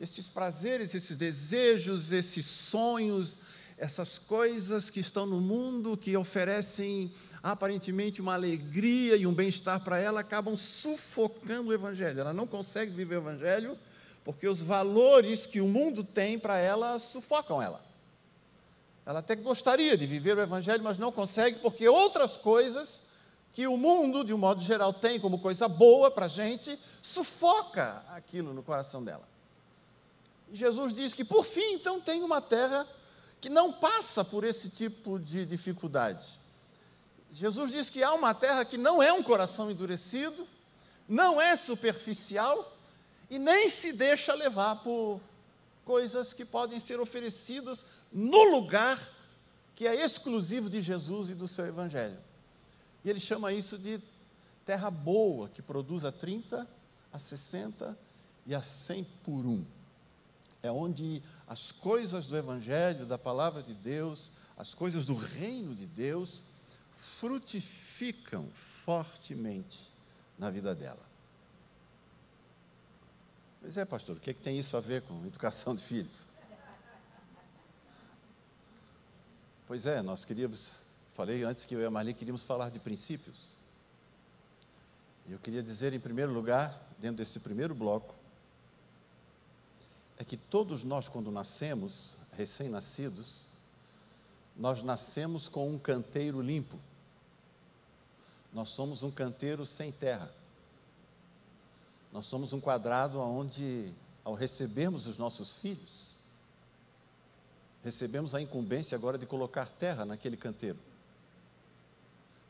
Speaker 6: Esses prazeres, esses desejos, esses sonhos, essas coisas que estão no mundo, que oferecem aparentemente uma alegria e um bem-estar para ela, acabam sufocando o Evangelho. Ela não consegue viver o Evangelho, porque os valores que o mundo tem para ela sufocam ela. Ela até gostaria de viver o Evangelho, mas não consegue, porque outras coisas que o mundo, de um modo geral, tem como coisa boa para a gente, sufoca aquilo no coração dela. E Jesus diz que, por fim, então, tem uma terra que não passa por esse tipo de dificuldade. Jesus diz que há uma terra que não é um coração endurecido, não é superficial e nem se deixa levar por coisas que podem ser oferecidas no lugar que é exclusivo de Jesus e do seu Evangelho. E ele chama isso de terra boa, que produz a 30, a 60 e a 100 por um. É onde as coisas do Evangelho, da Palavra de Deus, as coisas do reino de Deus, frutificam fortemente na vida dela. Pois é, pastor, o que tem isso a ver com educação de filhos? Pois é, nós falei antes que eu e a Marli queríamos falar de princípios. E eu queria dizer, em primeiro lugar, dentro desse primeiro bloco, é que todos nós, quando nascemos, recém-nascidos, nós nascemos com um canteiro limpo. Nós somos um canteiro sem terra. Nós somos um quadrado onde, ao recebermos os nossos filhos, recebemos a incumbência agora de colocar terra naquele canteiro.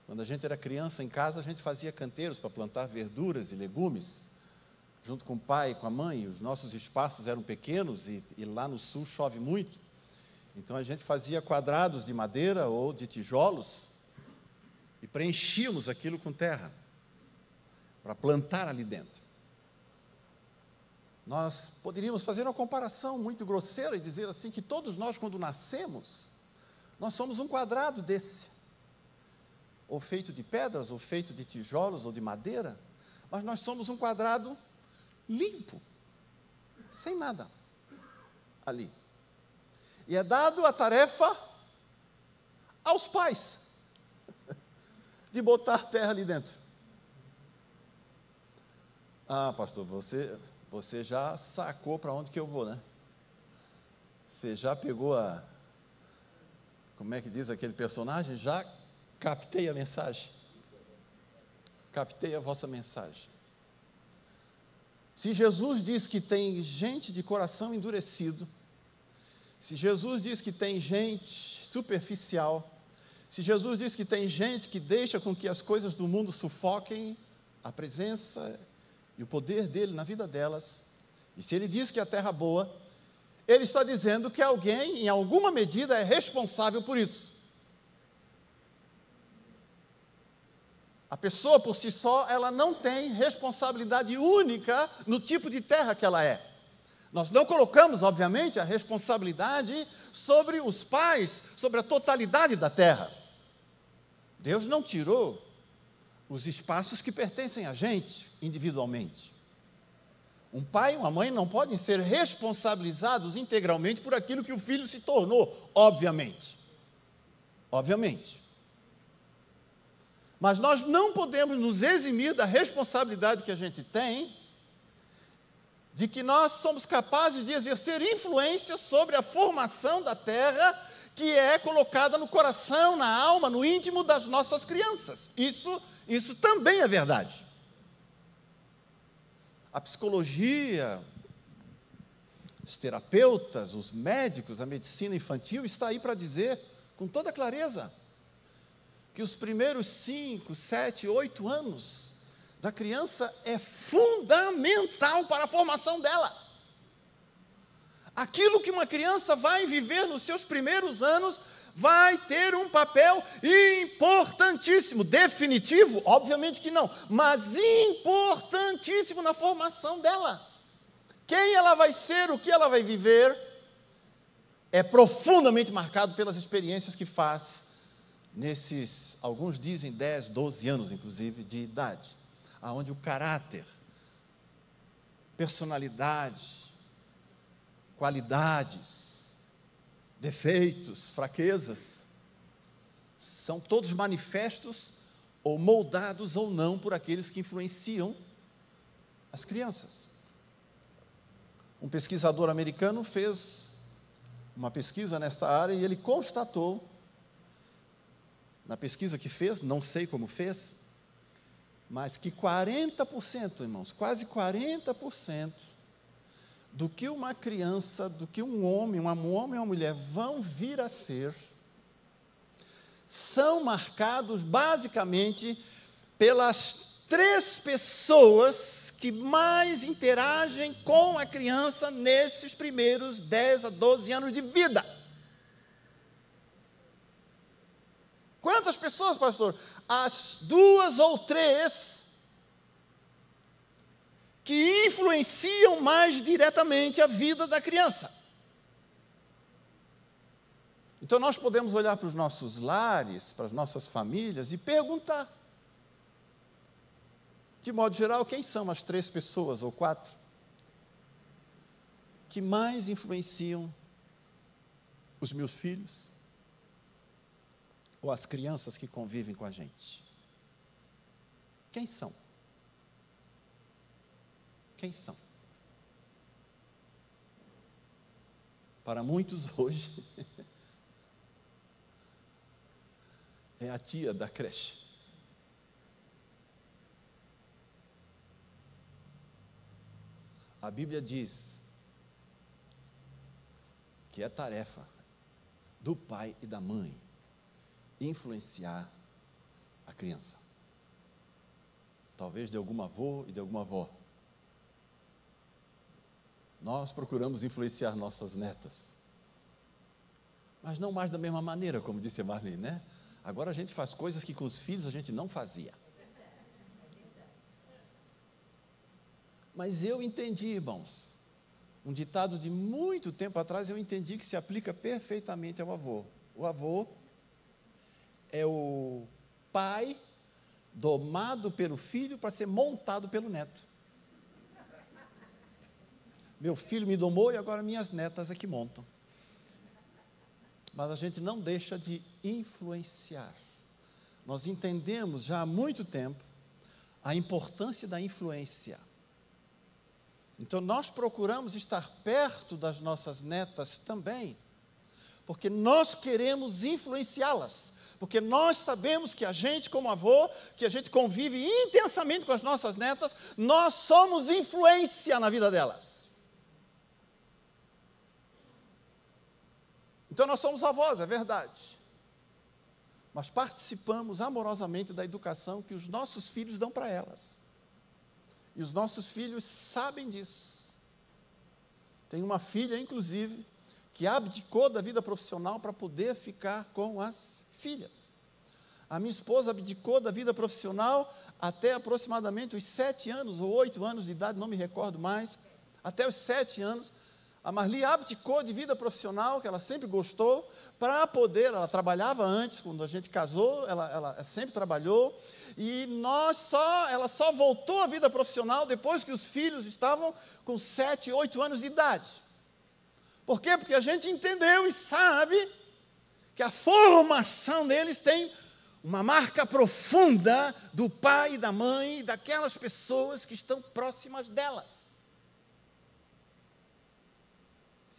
Speaker 6: Quando a gente era criança em casa, a gente fazia canteiros para plantar verduras e legumes, junto com o pai e com a mãe. Os nossos espaços eram pequenos e lá no sul chove muito. Então a gente fazia quadrados de madeira ou de tijolos e preenchíamos aquilo com terra para plantar ali dentro. Nós poderíamos fazer uma comparação muito grosseira e dizer assim que todos nós, quando nascemos, nós somos um quadrado desse, ou feito de pedras, ou feito de tijolos, ou de madeira, mas nós somos um quadrado limpo, sem nada ali. E é dado a tarefa aos pais de botar terra ali dentro. Ah, pastor, você já sacou para onde que eu vou, né? Você já pegou como é que diz aquele personagem? Já captei a mensagem. Captei a vossa mensagem. Se Jesus diz que tem gente de coração endurecido, se Jesus diz que tem gente superficial, se Jesus diz que tem gente que deixa com que as coisas do mundo sufoquem a presença e o poder dele na vida delas, e se ele diz que a terra é boa, ele está dizendo que alguém, em alguma medida, é responsável por isso. A pessoa, por si só, ela não tem responsabilidade única no tipo de terra que ela é. Nós não colocamos, obviamente, a responsabilidade sobre os pais, sobre a totalidade da terra. Deus não tirou os espaços que pertencem a gente, individualmente. Um pai e uma mãe não podem ser responsabilizados integralmente por aquilo que o filho se tornou, obviamente. Obviamente. Mas nós não podemos nos eximir da responsabilidade que a gente tem de que nós somos capazes de exercer influência sobre a formação da terra que é colocada no coração, na alma, no íntimo das nossas crianças. Isso também é verdade. A psicologia, os terapeutas, os médicos, a medicina infantil está aí para dizer, com toda clareza, que os primeiros 5, 7, 8 anos da criança é fundamental para a formação dela. Aquilo que uma criança vai viver nos seus primeiros anos vai ter um papel importantíssimo, definitivo, obviamente que não, mas importantíssimo na formação dela. Quem ela vai ser, o que ela vai viver, é profundamente marcado pelas experiências que faz nesses, alguns dizem 10, 12 anos, inclusive, de idade, aonde o caráter, personalidade, qualidades, defeitos, fraquezas, são todos manifestos ou moldados ou não por aqueles que influenciam as crianças. Um pesquisador americano fez uma pesquisa nesta área e ele constatou, na pesquisa que fez, não sei como fez, mas que 40%, irmãos, quase 40%, do que uma criança, do que um homem e uma mulher vão vir a ser, são marcados basicamente pelas 3 pessoas que mais interagem com a criança nesses primeiros 10 a 12 anos de vida. Quantas pessoas, pastor? As 2 ou 3 que influenciam mais diretamente a vida da criança. Então nós podemos olhar para os nossos lares, para as nossas famílias e perguntar, de modo geral, quem são as 3 pessoas ou 4 que mais influenciam os meus filhos ou as crianças que convivem com a gente? Quem são? Quem são? Para muitos hoje, é a tia da creche. A Bíblia diz que é tarefa do pai e da mãe influenciar a criança. Talvez de algum avô e de alguma avó. Nós procuramos influenciar nossas netas, mas não mais da mesma maneira, como disse a Marli, né? Agora a gente faz coisas que com os filhos a gente não fazia. Mas eu entendi, irmãos, um ditado de muito tempo atrás, eu entendi que se aplica perfeitamente ao avô. O avô é o pai domado pelo filho para ser montado pelo neto. Meu filho me domou e agora minhas netas é que montam. Mas a gente não deixa de influenciar. Nós entendemos já há muito tempo a importância da influência. Então nós procuramos estar perto das nossas netas também, porque nós queremos influenciá-las. Porque nós sabemos que a gente, como avô, que a gente convive intensamente com as nossas netas, nós somos influência na vida delas. Então nós somos avós, é verdade. Mas participamos amorosamente da educação que os nossos filhos dão para elas. E os nossos filhos sabem disso. Tem uma filha, inclusive, que abdicou da vida profissional para poder ficar com as filhas. A minha esposa abdicou da vida profissional até aproximadamente os 7 anos ou 8 anos de idade, não me recordo mais, até os 7 anos. A Marli abdicou de vida profissional, que ela sempre gostou, para poder, ela trabalhava antes, quando a gente casou, ela sempre trabalhou, e ela só voltou à vida profissional depois que os filhos estavam com 7, 8 anos de idade. Por quê? Porque a gente entendeu e sabe que a formação deles tem uma marca profunda do pai e da mãe, daquelas pessoas que estão próximas delas.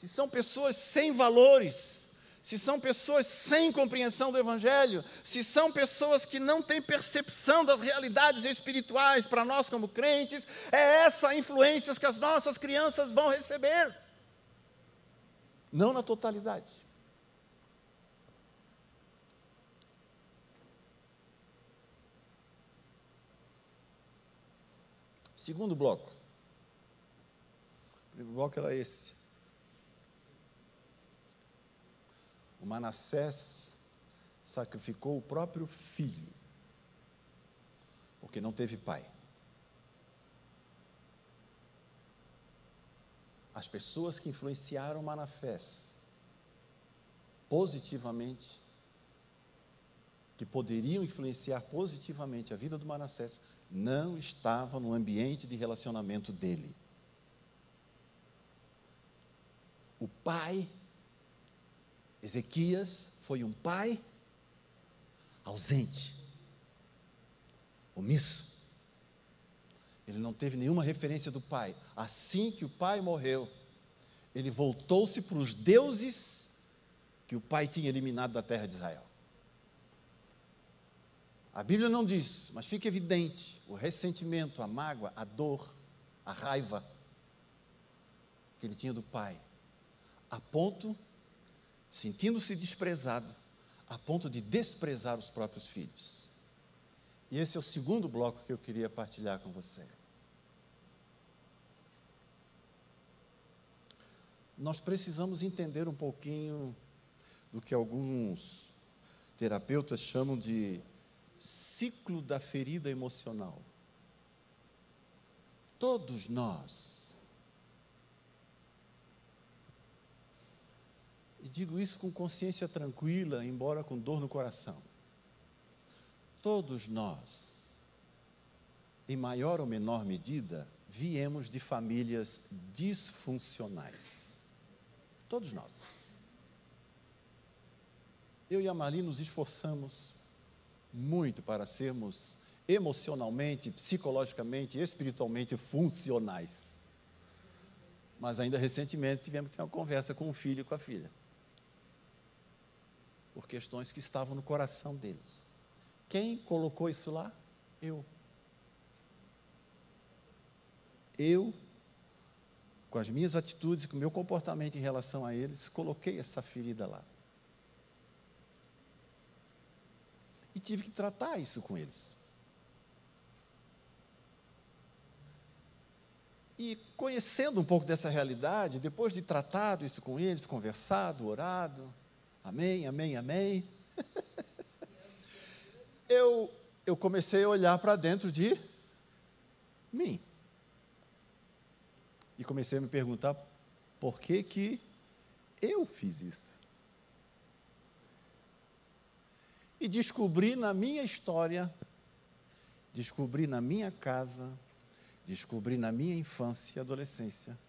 Speaker 6: se são pessoas sem valores, se são pessoas sem compreensão do Evangelho, se são pessoas que não têm percepção das realidades espirituais para nós como crentes, é essa influência que as nossas crianças vão receber. Não na totalidade. Segundo bloco. O primeiro bloco era esse. O Manassés sacrificou o próprio filho, porque não teve pai. As pessoas que influenciaram Manassés positivamente, que poderiam influenciar positivamente a vida do Manassés, não estavam no ambiente de relacionamento dele. O pai, Ezequias, foi um pai ausente, omisso. Ele não teve nenhuma referência do pai. Assim que o pai morreu, ele voltou-se para os deuses que o pai tinha eliminado da terra de Israel. A Bíblia não diz, mas fica evidente o ressentimento, a mágoa, a dor, a raiva que ele tinha do pai, a ponto, sentindo-se desprezado, a ponto de desprezar os próprios filhos. E esse é o segundo bloco que eu queria partilhar com você. Nós precisamos entender um pouquinho do que alguns terapeutas chamam de ciclo da ferida emocional. Todos nós, e digo isso com consciência tranquila, embora com dor no coração, todos nós, em maior ou menor medida, viemos de famílias disfuncionais. Todos nós. Eu e a Marli nos esforçamos muito para sermos emocionalmente, psicologicamente, espiritualmente funcionais. Mas ainda recentemente tivemos que ter uma conversa com o filho e com a filha, por questões que estavam no coração deles. Quem colocou isso lá? Eu, com as minhas atitudes, com o meu comportamento em relação a eles, coloquei essa ferida lá. E tive que tratar isso com eles. E conhecendo um pouco dessa realidade, depois de tratado isso com eles, conversado, orado, amém, amém, amém, eu comecei a olhar para dentro de mim. E comecei a me perguntar, por que eu fiz isso? E descobri na minha história, descobri na minha casa, descobri na minha infância e adolescência,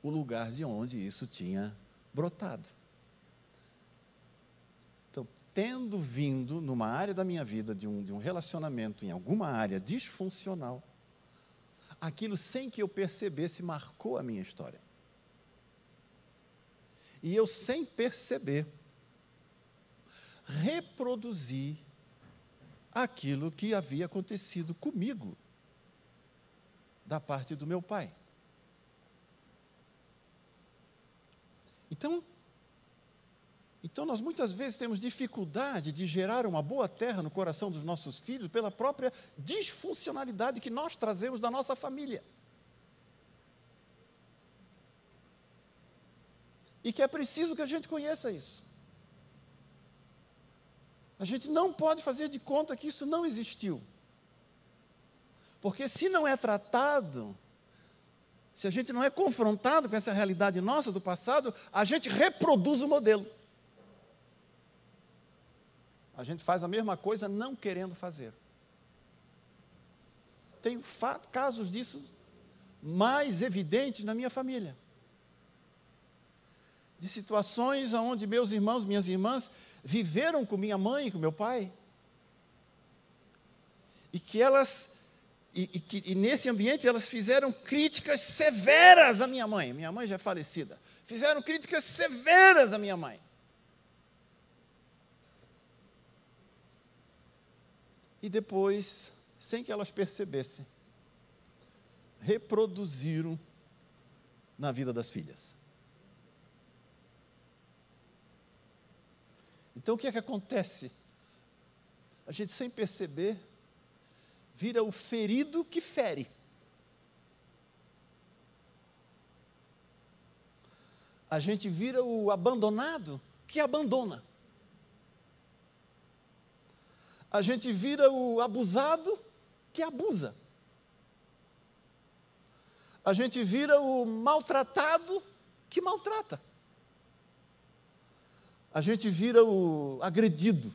Speaker 6: o lugar de onde isso tinha brotado. Então, tendo vindo numa área da minha vida, de um relacionamento em alguma área disfuncional, aquilo sem que eu percebesse marcou a minha história. E eu, sem perceber, reproduzi aquilo que havia acontecido comigo, da parte do meu pai. Então nós muitas vezes temos dificuldade de gerar uma boa terra no coração dos nossos filhos pela própria disfuncionalidade que nós trazemos da nossa família. E que é preciso que a gente conheça isso. A gente não pode fazer de conta que isso não existiu. Porque se não é tratado, se a gente não é confrontado com essa realidade nossa do passado, a gente reproduz o modelo. A gente faz a mesma coisa não querendo fazer. Tenho casos disso mais evidentes na minha família. De situações onde meus irmãos, minhas irmãs, viveram com minha mãe e com meu pai, e que elas E nesse ambiente elas fizeram críticas severas à minha mãe. Minha mãe já é falecida. Fizeram críticas severas à minha mãe. E depois, sem que elas percebessem, reproduziram na vida das filhas. Então o que é que acontece? A gente, sem perceber, vira o ferido que fere. A gente vira o abandonado que abandona. A gente vira o abusado que abusa. A gente vira o maltratado que maltrata. A gente vira o agredido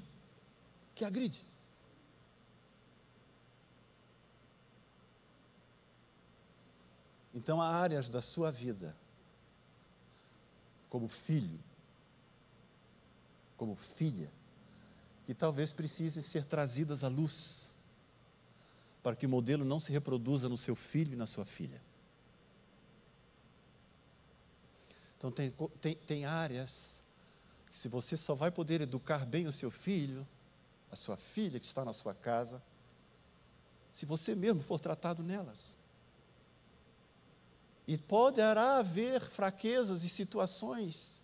Speaker 6: que agride. Então, há áreas da sua vida, como filho, como filha, que talvez precisem ser trazidas à luz, para que o modelo não se reproduza no seu filho e na sua filha. Então, tem áreas que, se você só vai poder educar bem o seu filho, a sua filha que está na sua casa, se você mesmo for tratado nelas. E poderá haver fraquezas e situações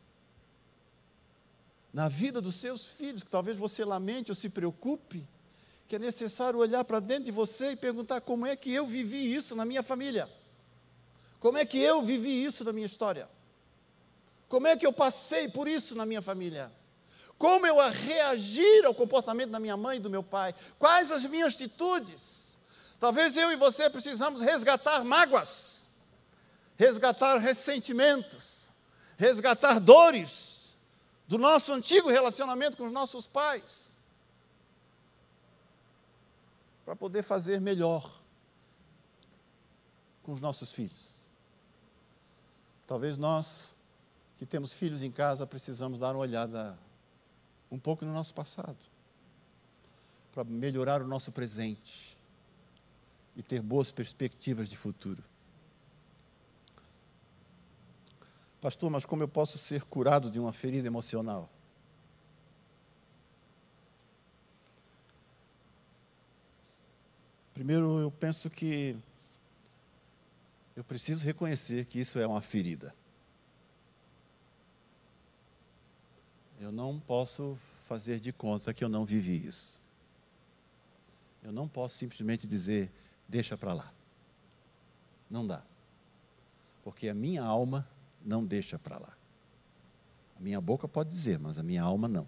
Speaker 6: na vida dos seus filhos, que talvez você lamente ou se preocupe, que é necessário olhar para dentro de você e perguntar: como é que eu vivi isso na minha família? Como é que eu vivi isso na minha história? Como é que eu passei por isso na minha família? Como eu reagir ao comportamento da minha mãe e do meu pai? Quais as minhas atitudes? Talvez eu e você precisamos resgatar mágoas, resgatar ressentimentos, resgatar dores do nosso antigo relacionamento com os nossos pais, para poder fazer melhor com os nossos filhos. Talvez nós, que temos filhos em casa, precisamos dar uma olhada um pouco no nosso passado, para melhorar o nosso presente e ter boas perspectivas de futuro. Pastor, mas como eu posso ser curado de uma ferida emocional? Primeiro, eu penso que eu preciso reconhecer que isso é uma ferida. Eu não posso fazer de conta que eu não vivi isso. Eu não posso simplesmente dizer: deixa para lá. Não dá. Porque a minha alma não deixa para lá. A minha boca pode dizer, mas a minha alma não.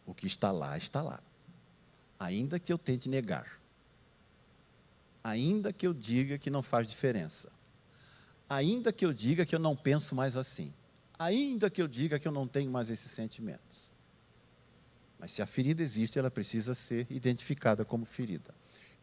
Speaker 6: O que está lá, está lá. Ainda que eu tente negar. Ainda que eu diga que não faz diferença. Ainda que eu diga que eu não penso mais assim. Ainda que eu diga que eu não tenho mais esses sentimentos. Mas se a ferida existe, ela precisa ser identificada como ferida.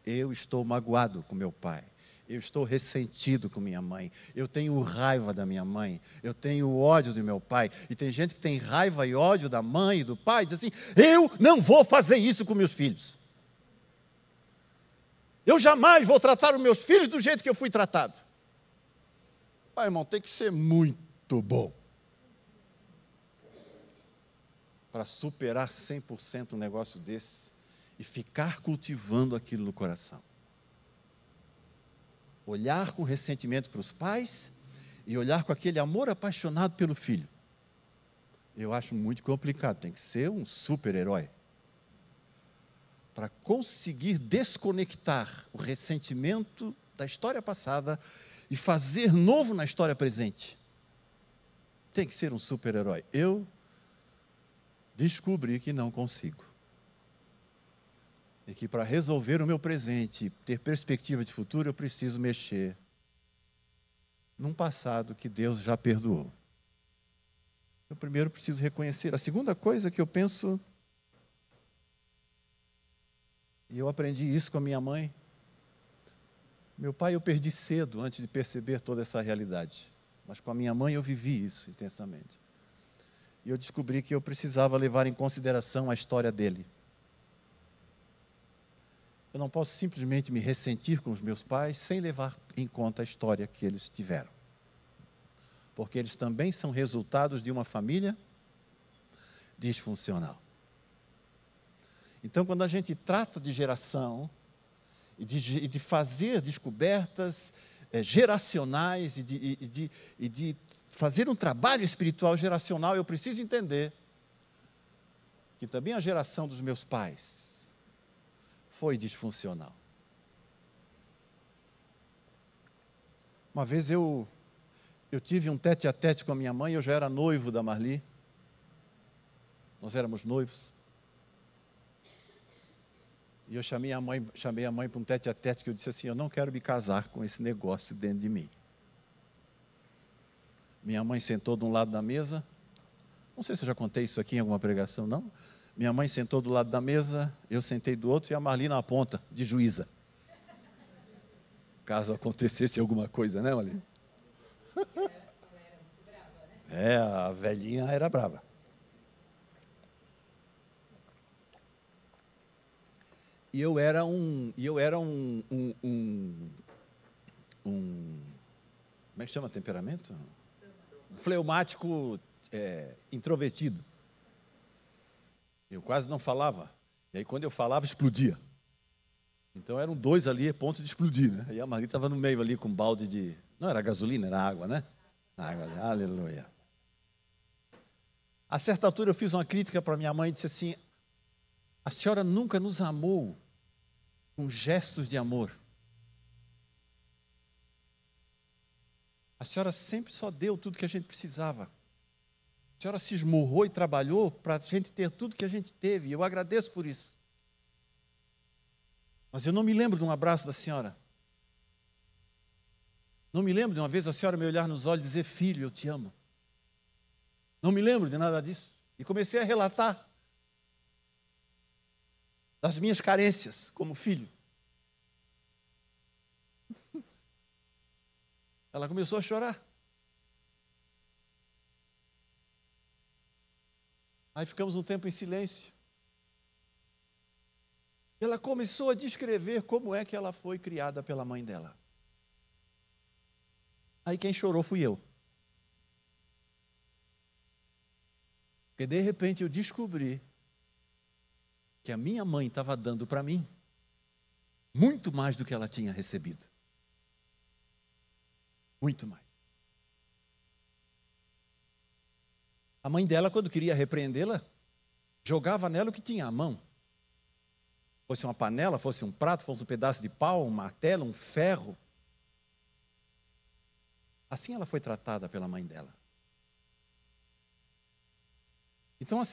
Speaker 6: Eu estou magoado com meu pai. Eu estou ressentido com minha mãe. Eu tenho raiva da minha mãe. Eu tenho ódio do meu pai. E tem gente que tem raiva e ódio da mãe e do pai. Diz assim: eu não vou fazer isso com meus filhos. Eu jamais vou tratar os meus filhos do jeito que eu fui tratado. Pai, irmão, tem que ser muito bom para superar 100% um negócio desse e ficar cultivando aquilo no coração. Olhar com ressentimento para os pais e olhar com aquele amor apaixonado pelo filho. Eu acho muito complicado, tem que ser um super-herói para conseguir desconectar o ressentimento da história passada e fazer novo na história presente. Tem que ser um super-herói. Eu descobri que não consigo. E que para resolver o meu presente, ter perspectiva de futuro, eu preciso mexer num passado que Deus já perdoou. Eu primeiro preciso reconhecer. A segunda coisa que eu penso, e eu aprendi isso com a minha mãe. Meu pai eu perdi cedo, antes de perceber toda essa realidade. Mas com a minha mãe eu vivi isso intensamente. E eu descobri que eu precisava levar em consideração a história dele. eu não posso simplesmente me ressentir com os meus pais sem levar em conta a história que eles tiveram. Porque eles também são resultados de uma família disfuncional. Então, quando a gente trata de geração e de fazer descobertas geracionais e de fazer um trabalho espiritual geracional, eu preciso entender que também a geração dos meus pais foi disfuncional. Uma vez eu tive um tete-a-tete com a minha mãe, eu já era noivo da Marli. Nós éramos noivos. E eu chamei a mãe para um tete-a-tete, que eu disse assim, eu não quero me casar com esse negócio dentro de mim. Minha mãe sentou de um lado da mesa, não sei se eu já contei isso aqui em alguma pregação, não. Minha mãe sentou do lado da mesa, eu sentei do outro e a Marli na ponta, de juíza. Caso acontecesse alguma coisa, né, Marli? A velhinha era brava. E eu era um como é que chama temperamento? Fleumático, introvertido. Eu quase não falava. E aí, quando eu falava, explodia. Então, eram dois ali a ponto de explodir, né? E a Marli estava no meio ali com um balde de... Não era gasolina, era água, né? Água, aleluia. A certa altura, eu fiz uma crítica para minha mãe e disse assim, a senhora nunca nos amou com gestos de amor. A senhora sempre só deu tudo que a gente precisava. A senhora se esmurrou e trabalhou para a gente ter tudo que a gente teve. E eu agradeço por isso. Mas eu não me lembro de um abraço da senhora. Não me lembro de uma vez a senhora me olhar nos olhos e dizer, filho, eu te amo. Não me lembro de nada disso. E comecei a relatar das minhas carências como filho. Ela começou a chorar. Aí ficamos um tempo em silêncio. Ela começou a descrever como é que ela foi criada pela mãe dela. Aí quem chorou fui eu. Porque de repente eu descobri que a minha mãe estava dando para mim muito mais do que ela tinha recebido. Muito mais. A mãe dela, quando queria repreendê-la, jogava nela o que tinha à mão. Fosse uma panela, fosse um prato, fosse um pedaço de pau, um martelo, um ferro. Assim ela foi tratada pela mãe dela. Então, uma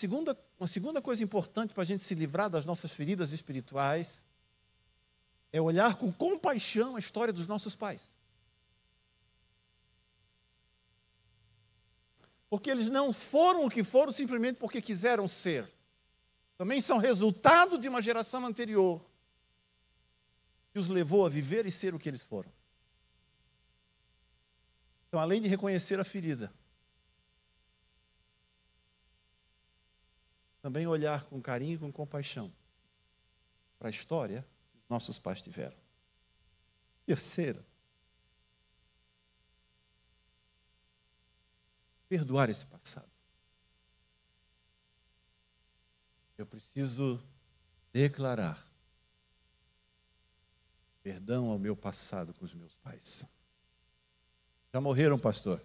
Speaker 6: segunda coisa importante para a gente se livrar das nossas feridas espirituais é olhar com compaixão a história dos nossos pais. Porque eles não foram o que foram simplesmente porque quiseram ser. Também são resultado de uma geração anterior que os levou a viver e ser o que eles foram. Então, além de reconhecer a ferida, também olhar com carinho e com compaixão para a história que os nossos pais tiveram. Terceira, perdoar esse passado. Eu preciso declarar perdão ao meu passado com os meus pais. Já morreram, pastor?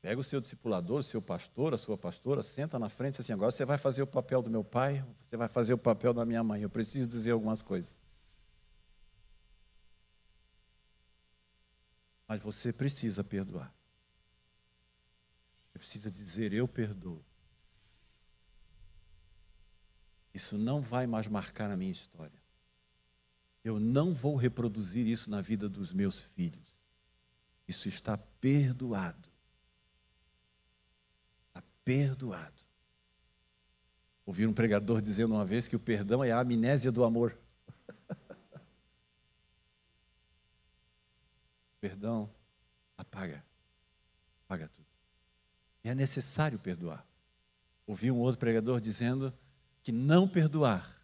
Speaker 6: Pega o seu discipulador, o seu pastor, a sua pastora, senta na frente e assim, agora você vai fazer o papel do meu pai, você vai fazer o papel da minha mãe. Eu preciso dizer algumas coisas. Mas você precisa perdoar. Você precisa dizer, eu perdoo. Isso não vai mais marcar a minha história. Eu não vou reproduzir isso na vida dos meus filhos. Isso está perdoado. Está perdoado. Ouvi um pregador dizendo uma vez que o perdão é a amnésia do amor. Perdão apaga tudo. E é necessário perdoar. Ouvi um outro pregador dizendo que não perdoar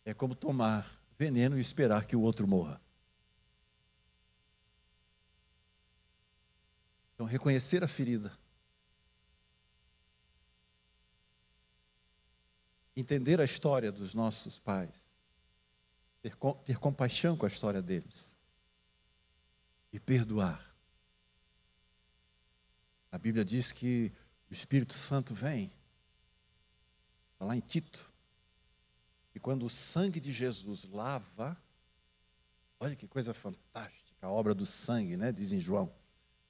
Speaker 6: é como tomar veneno e esperar que o outro morra. Então, reconhecer a ferida, entender a história dos nossos pais, ter compaixão com a história deles e perdoar. A Bíblia diz que o Espírito Santo vem, está lá em Tito, e quando o sangue de Jesus lava, olha que coisa fantástica, a obra do sangue, né? Diz em João.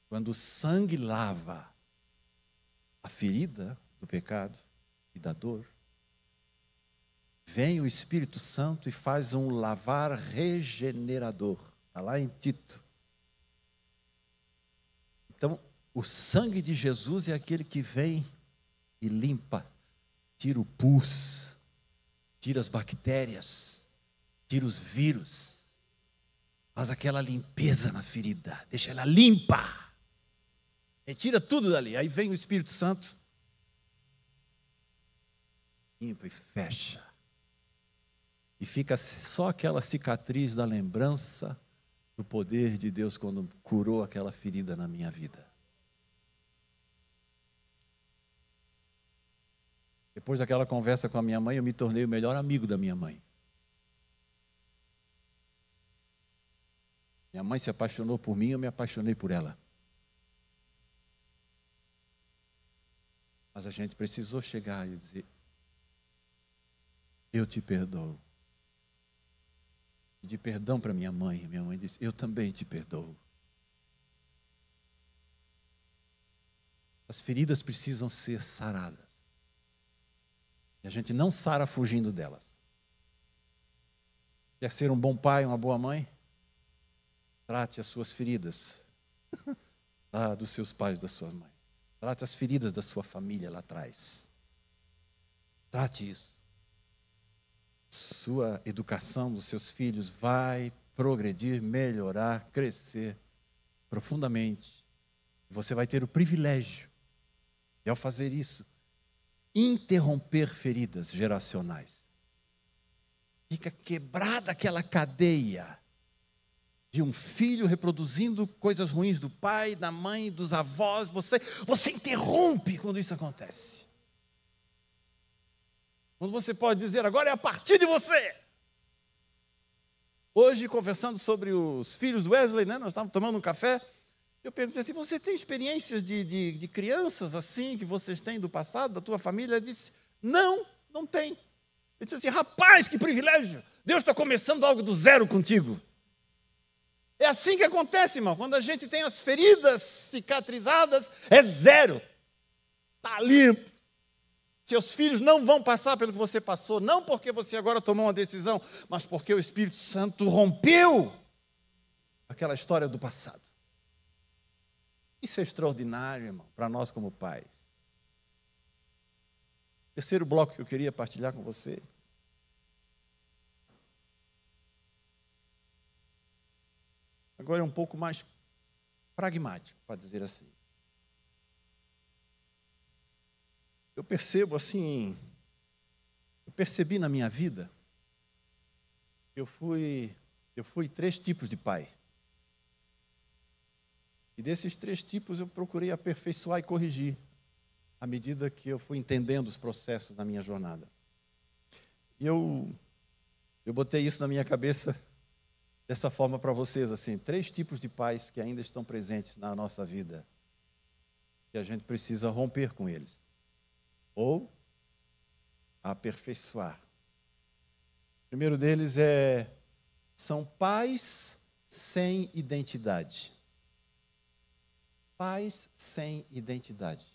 Speaker 6: Quando o sangue lava a ferida do pecado e da dor, vem o Espírito Santo e faz um lavar regenerador. Está lá em Tito. Então, o sangue de Jesus é aquele que vem e limpa, tira o pus, tira as bactérias, tira os vírus, faz aquela limpeza na ferida, deixa ela limpa. Retira tudo dali. Aí vem o Espírito Santo, limpa e fecha. E fica só aquela cicatriz da lembrança do poder de Deus quando curou aquela ferida na minha vida. Depois daquela conversa com a minha mãe, eu me tornei o melhor amigo da minha mãe. Minha mãe se apaixonou por mim, eu me apaixonei por ela. Mas a gente precisou chegar e dizer: eu te perdoo. Pedi perdão para minha mãe. Minha mãe disse: eu também te perdoo. As feridas precisam ser saradas. E a gente não sara fugindo delas. Quer ser um bom pai, uma boa mãe? Trate as suas feridas lá dos seus pais, das suas mães. Trate as feridas da sua família lá atrás. Trate isso. Sua educação dos seus filhos vai progredir, melhorar, crescer profundamente. Você vai ter o privilégio de, ao fazer isso, interromper feridas geracionais. Fica quebrada aquela cadeia de um filho reproduzindo coisas ruins do pai, da mãe, dos avós. Você interrompe quando isso acontece. Quando você pode dizer: agora é a partir de você. Hoje, conversando sobre os filhos do Wesley, né? Nós estávamos tomando um café. Eu perguntei assim: você tem experiências de crianças assim, que vocês têm do passado, da tua família? Ele disse: não, não tem. Ele disse assim: rapaz, que privilégio. Deus está começando algo do zero contigo. É assim que acontece, irmão. Quando a gente tem as feridas cicatrizadas, é zero. Está limpo. Seus filhos não vão passar pelo que você passou, não porque você agora tomou uma decisão, mas porque o Espírito Santo rompeu aquela história do passado. Isso é extraordinário, irmão, para nós como pais. Terceiro bloco que eu queria partilhar com você. Agora é um pouco mais pragmático, para dizer assim. Eu percebi na minha vida, eu fui 3 tipos de pai. E desses 3 tipos eu procurei aperfeiçoar e corrigir, à medida que eu fui entendendo os processos da minha jornada. E eu botei isso na minha cabeça dessa forma para vocês, assim, 3 tipos de pais que ainda estão presentes na nossa vida, que a gente precisa romper com eles, ou aperfeiçoar. O primeiro deles são pais sem identidade. Pais sem identidade.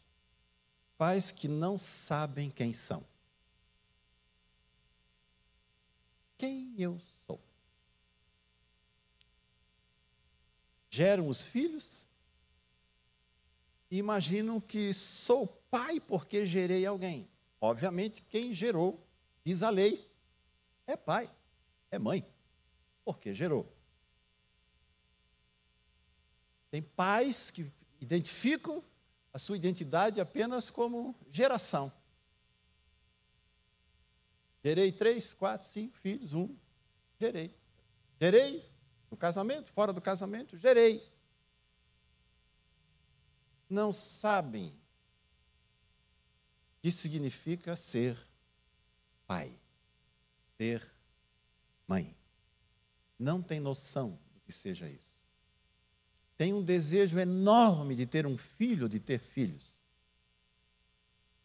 Speaker 6: Pais que não sabem quem são. Quem eu sou? Geram os filhos e imaginam que sou pai porque gerei alguém. Obviamente, quem gerou, diz a lei, é pai, é mãe, porque gerou. Tem pais que identificam a sua identidade apenas como geração. Gerei 3, 4, 5 filhos, gerei. Gerei no casamento, fora do casamento, gerei. Não sabem o que significa ser pai, ser mãe. Não tem noção do que seja isso. Tem um desejo enorme de ter um filho, de ter filhos.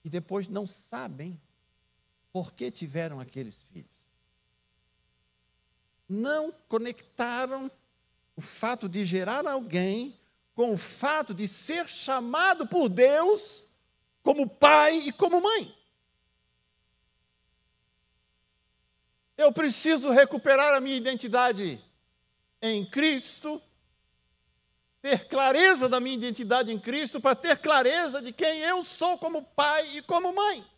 Speaker 6: E depois não sabem por que tiveram aqueles filhos. Não conectaram o fato de gerar alguém com o fato de ser chamado por Deus como pai e como mãe. Eu preciso recuperar a minha identidade em Cristo, ter clareza da minha identidade em Cristo, para ter clareza de quem eu sou como pai e como mãe.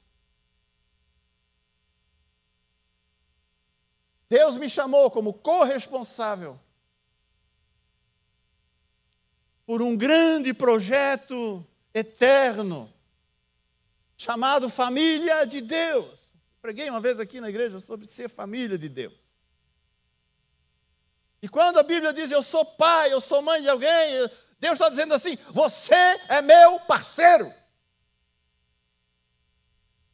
Speaker 6: Deus me chamou como corresponsável por um grande projeto eterno, chamado Família de Deus. Preguei uma vez aqui na igreja sobre ser família de Deus. E quando a Bíblia diz, eu sou pai, eu sou mãe de alguém, Deus está dizendo assim, você é meu parceiro.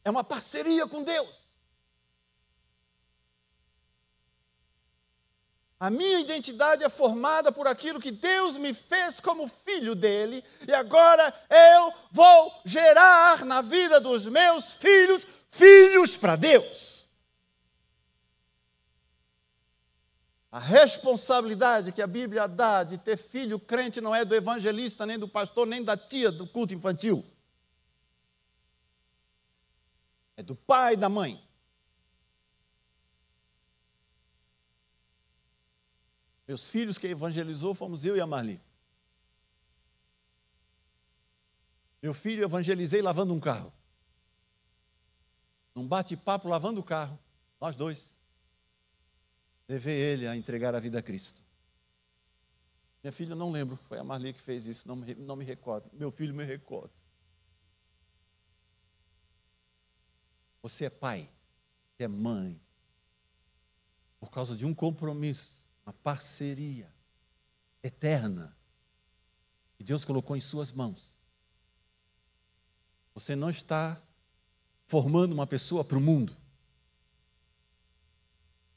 Speaker 6: É uma parceria com Deus. A minha identidade é formada por aquilo que Deus me fez como filho dele, e agora eu vou gerar na vida dos meus filhos, filhos para Deus. A responsabilidade que a Bíblia dá de ter filho crente não é do evangelista, nem do pastor, nem da tia do culto infantil. É do pai e da mãe. Meus filhos que evangelizou fomos eu e a Marli. Meu filho evangelizei lavando um carro. Num bate-papo lavando o carro, nós dois. Levei ele a entregar a vida a Cristo. Minha filha, não lembro, foi a Marli que fez isso, não me recordo. Meu filho me recorda. Você é pai, você é mãe, por causa de um compromisso, uma parceria eterna que Deus colocou em suas mãos. Você não está formando uma pessoa para o mundo.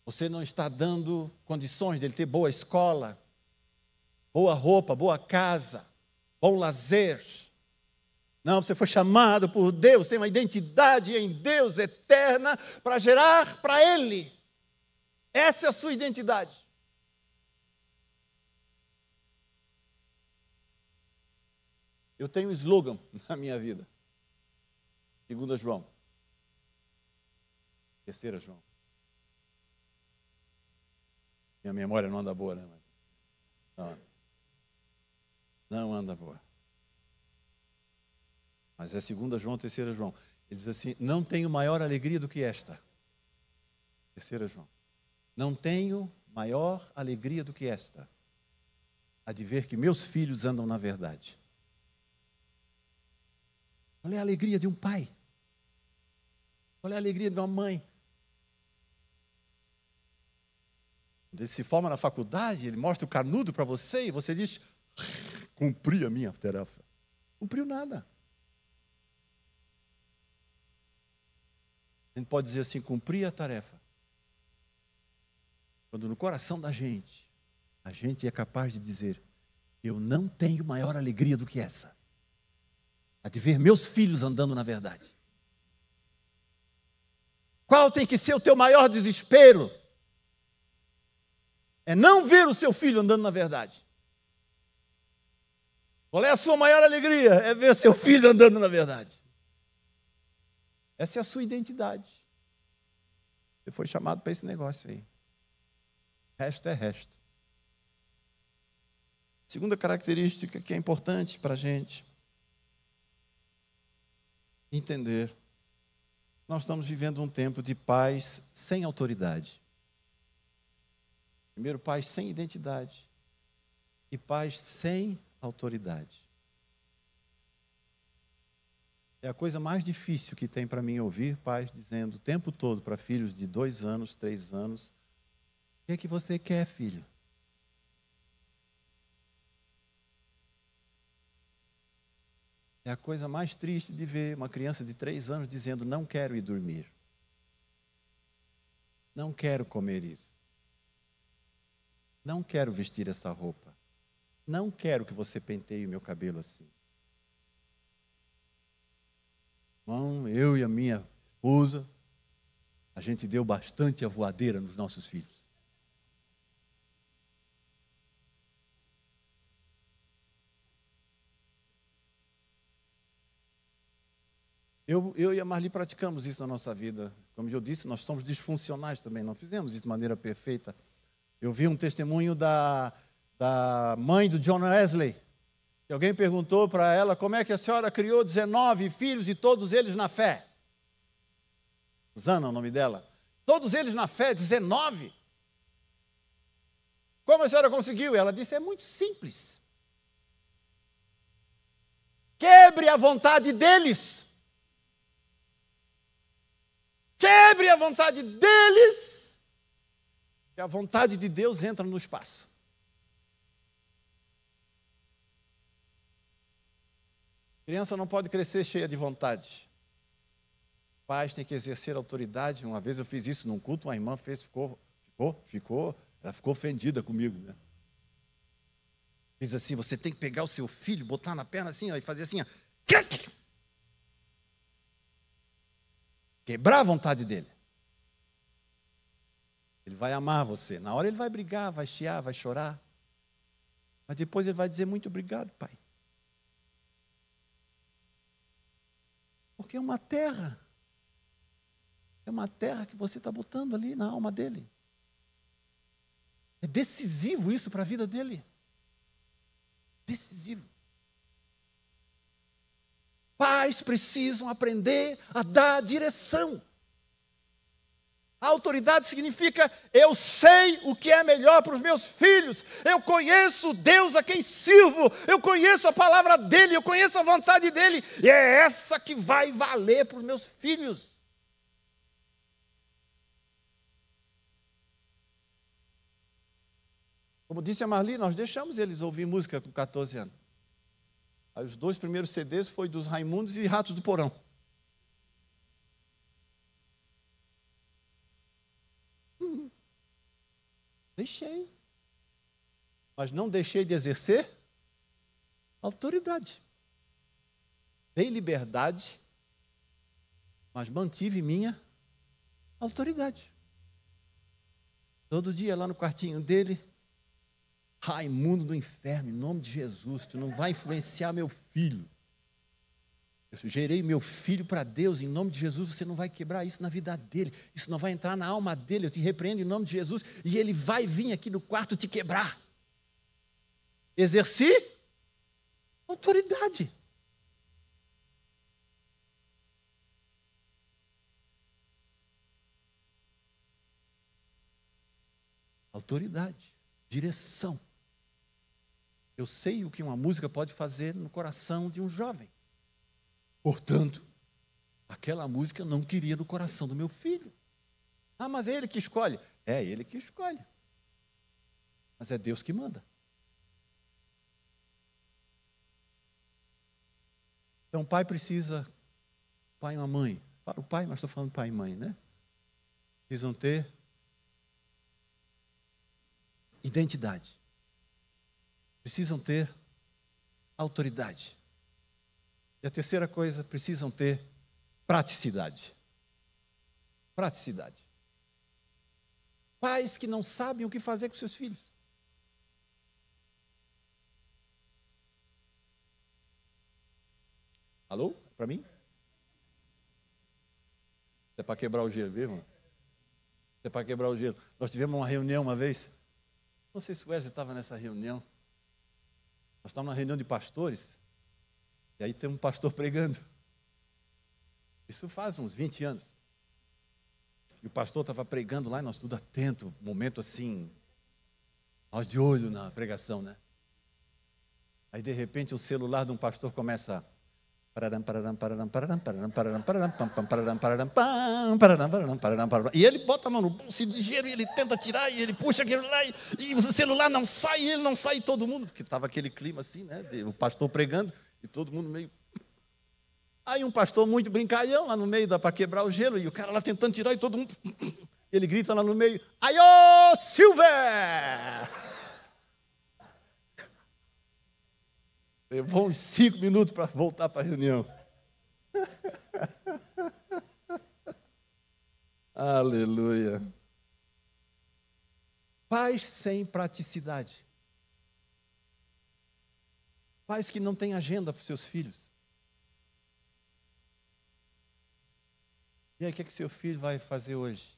Speaker 6: Você não está dando condições dele ter boa escola, boa roupa, boa casa, bom lazer. Não, você foi chamado por Deus, tem uma identidade em Deus eterna para gerar para Ele. Essa é a sua identidade. Eu tenho um slogan na minha vida. 2 João. 3 João. Minha memória não anda boa, né? Não anda. Não anda boa. Mas é 2 João, 3 João. Ele diz assim, não tenho maior alegria do que esta. 3 João. Não tenho maior alegria do que esta. A de ver que meus filhos andam na verdade. Qual é a alegria de um pai? Qual é a alegria de uma mãe? Quando ele se forma na faculdade, ele mostra o canudo para você e você diz, cumpri a minha tarefa. Cumpriu nada. A gente pode dizer assim, cumpri a tarefa. Quando no coração da gente, a gente é capaz de dizer, eu não tenho maior alegria do que essa. A de ver meus filhos andando na verdade. Qual tem que ser o teu maior desespero? É não ver o seu filho andando na verdade. Qual é a sua maior alegria? É ver seu filho andando na verdade. Essa é a sua identidade. Você foi chamado para esse negócio aí. Resto é resto. Segunda característica que é importante para a gente entender. Nós estamos vivendo um tempo de pais sem autoridade. Primeiro, pais sem identidade. E pais sem autoridade. É a coisa mais difícil que tem para mim ouvir pais dizendo o tempo todo para filhos de 2 anos, 3 anos: o que é que você quer, filho? É a coisa mais triste de ver uma criança de 3 anos dizendo: não quero ir dormir. Não quero comer isso. Não quero vestir essa roupa. Não quero que você penteie o meu cabelo assim. Irmão, eu e a minha esposa, a gente deu bastante avoadeira nos nossos filhos. Eu e a Marli praticamos isso na nossa vida. Como eu disse, nós somos disfuncionais também, não fizemos isso de maneira perfeita. Eu vi um testemunho da mãe do John Wesley. E alguém perguntou para ela como é que a senhora criou 19 filhos e todos eles na fé. Zana é o nome dela. Todos eles na fé, 19. Como a senhora conseguiu? Ela disse: é muito simples. Quebre a vontade deles. Quebre a vontade deles. E a vontade de Deus entra no espaço. Criança não pode crescer cheia de vontade. Pais têm que exercer autoridade. Uma vez eu fiz isso num culto, uma irmã fez, ela ficou ofendida comigo, né? Fiz assim: você tem que pegar o seu filho, botar na perna assim, ó, e fazer assim, ó, quebrar a vontade dele. Ele vai amar você. Na hora ele vai brigar, vai chiar, vai chorar. Mas depois ele vai dizer: muito obrigado, pai. Porque é uma terra que você está botando ali na alma dele. É decisivo isso para a vida dele. Decisivo. Pais precisam aprender a dar direção. A autoridade significa: eu sei o que é melhor para os meus filhos, eu conheço Deus a quem sirvo, eu conheço a palavra dele, eu conheço a vontade dele, e é essa que vai valer para os meus filhos. Como disse a Marli, nós deixamos eles ouvir música com 14 anos. Aí os 2 primeiros CDs foi dos Raimundos e Ratos do Porão. Deixei. Mas não deixei de exercer autoridade. Dei liberdade, mas mantive minha autoridade. Todo dia lá no quartinho dele: Raimundo do inferno, em nome de Jesus, tu não vai influenciar meu filho. Eu gerei meu filho para Deus, em nome de Jesus, você não vai quebrar isso na vida dele, isso não vai entrar na alma dele, eu te repreendo em nome de Jesus, e ele vai vir aqui no quarto te quebrar. Exerci autoridade. Autoridade, direção. Eu sei o que uma música pode fazer no coração de um jovem. Portanto, aquela música eu não queria no coração do meu filho. Ah, mas é ele que escolhe. É ele que escolhe. Mas é Deus que manda. Então, o pai precisa, pai e uma mãe. Falo pai, mas estou falando pai e mãe, né? Precisam ter identidade. Precisam ter autoridade. E a terceira coisa, precisam ter praticidade. Praticidade. Pais que não sabem o que fazer com seus filhos. Alô? Para mim? É para quebrar o gelo, viu, irmão? É para quebrar o gelo. Nós tivemos uma reunião uma vez. Não sei se o Wesley estava nessa reunião. Nós estávamos numa reunião de pastores. E aí tem um pastor pregando. Isso faz uns 20 anos. E o pastor estava pregando lá e nós tudo atento. Momento assim, nós de olho na pregação, né? Aí de repente o celular de um pastor começa a E ele bota a mão no bolso de dinheiro, e ele tenta tirar, e ele puxa aquilo lá, e o celular não sai, e ele não sai, e todo mundo, porque estava aquele clima assim, né? O pastor pregando, e todo mundo meio... Aí um pastor muito brincalhão lá no meio, dá para quebrar o gelo, e o cara lá tentando tirar, e todo mundo... Ele grita lá no meio, "Aiô, Silver!" Levou uns 5 minutos para voltar para a reunião. Aleluia. Pais sem praticidade. Pais que não têm agenda para os seus filhos. E aí, o que seu filho vai fazer hoje?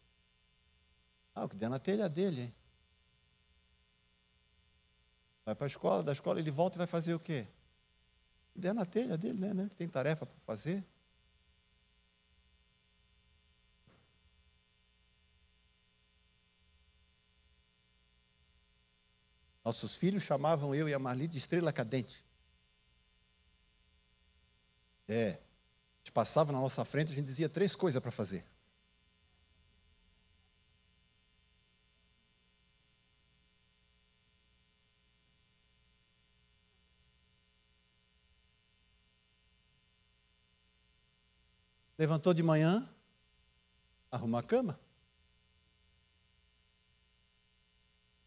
Speaker 6: O que der na telha dele, hein? Vai para a escola, da escola ele volta e vai fazer o quê? O que der na telha dele, né? Tem tarefa para fazer. Nossos filhos chamavam eu e a Marli de estrela cadente. A gente passava na nossa frente, a gente dizia 3 coisas para fazer. Levantou de manhã, arruma a cama.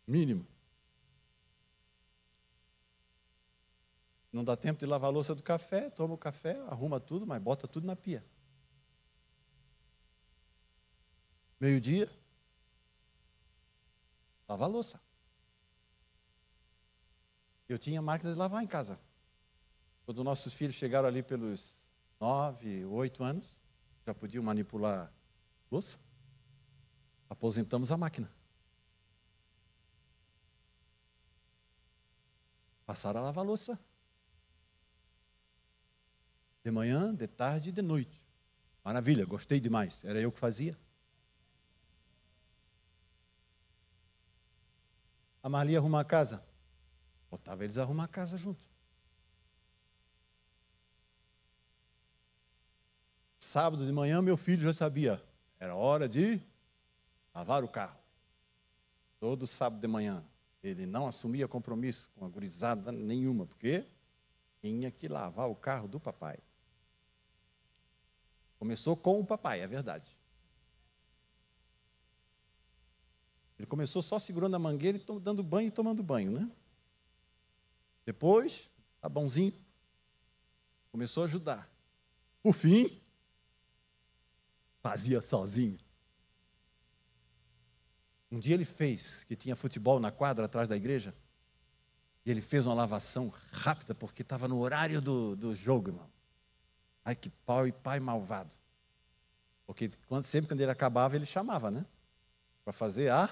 Speaker 6: Mínimo. Não dá tempo de lavar a louça do café, toma o café, arruma tudo, mas bota tudo na pia. Meio-dia, lava a louça. Eu tinha máquina de lavar em casa. Quando nossos filhos chegaram ali pelos 9, 8 anos, já podiam manipular louça, aposentamos a máquina. Passaram a lavar louça. De manhã, de tarde e de noite. Maravilha, gostei demais. Era eu que fazia. A Marli arruma a casa. Botava eles a arrumar a casa junto. Sábado de manhã, meu filho já sabia. Era hora de lavar o carro. Todo sábado de manhã. Ele não assumia compromisso com a gurizada nenhuma, porque tinha que lavar o carro do papai. Começou com o papai, é verdade. Ele começou só segurando a mangueira e dando banho e tomando banho, né? Depois, sabãozinho, começou a ajudar. Por fim, fazia sozinho. Um dia ele fez, que tinha futebol na quadra atrás da igreja, e ele fez uma lavação rápida, porque estava no horário do jogo, irmão. Ai, que pai malvado. Porque sempre quando ele acabava, ele chamava, né? Para fazer a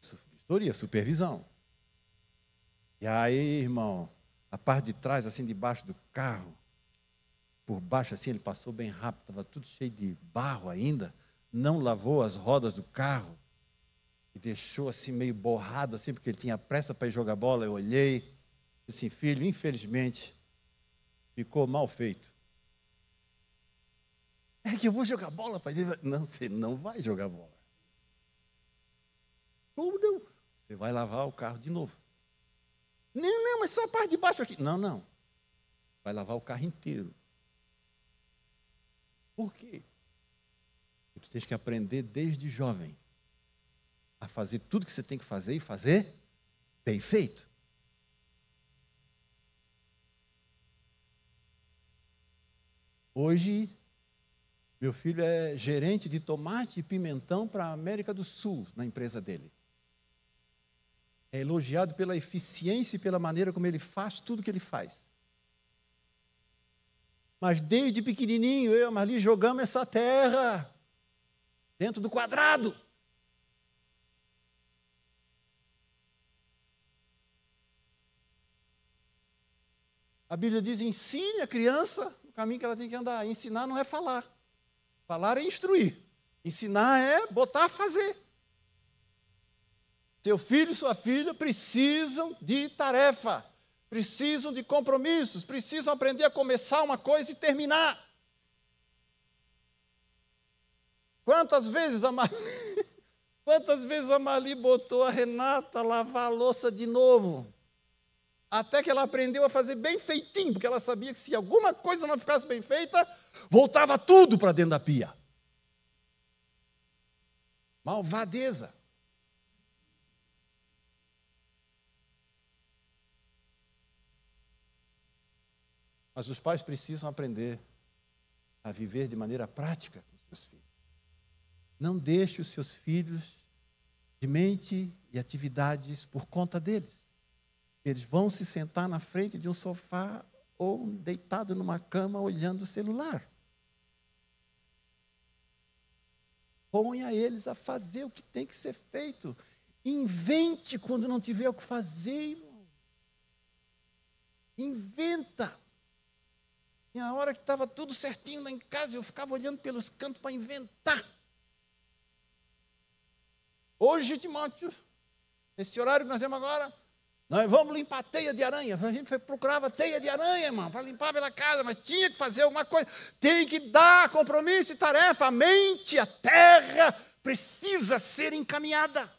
Speaker 6: vistoria, supervisão. E aí, irmão, a parte de trás, assim, debaixo do carro, por baixo, assim, ele passou bem rápido, estava tudo cheio de barro ainda, não lavou as rodas do carro, e deixou assim meio borrado, assim, porque ele tinha pressa para ir jogar bola. Eu olhei, disse assim, filho, infelizmente, ficou mal feito. É que eu vou jogar bola, pai. Não, você não vai jogar bola. Como não? Você vai lavar o carro de novo. Não, mas só a parte de baixo aqui. Não. Vai lavar o carro inteiro. Por quê? Tu tens que aprender desde jovem a fazer tudo que você tem que fazer e fazer bem feito. Hoje, meu filho é gerente de tomate e pimentão para a América do Sul, na empresa dele. É elogiado pela eficiência e pela maneira como ele faz tudo que ele faz. Mas desde pequenininho, eu e a Marli jogamos essa terra dentro do quadrado. A Bíblia diz, ensine a criança o caminho que ela tem que andar. Ensinar não é falar. Falar é instruir. Ensinar é botar a fazer. Seu filho e sua filha precisam de tarefa. precisam de compromissos, precisam aprender a começar uma coisa e terminar. Quantas vezes a Marli botou a Renata a lavar a louça de novo? Até que ela aprendeu a fazer bem feitinho, porque ela sabia que se alguma coisa não ficasse bem feita, voltava tudo para dentro da pia. Malvadeza. Mas os pais precisam aprender a viver de maneira prática com seus filhos. Não deixe os seus filhos de mente e atividades por conta deles. Eles vão se sentar na frente de um sofá ou deitado numa cama olhando o celular. Ponha eles a fazer o que tem que ser feito. Invente quando não tiver o que fazer, irmão. Inventa. E na hora que estava tudo certinho lá em casa, eu ficava olhando pelos cantos para inventar. Hoje, Timóteo, nesse horário que nós temos agora, nós vamos limpar a teia de aranha. A gente procurava teia de aranha, irmão, para limpar pela casa, mas tinha que fazer alguma coisa. Tem que dar compromisso e tarefa. A mente, a terra, precisa ser encaminhada.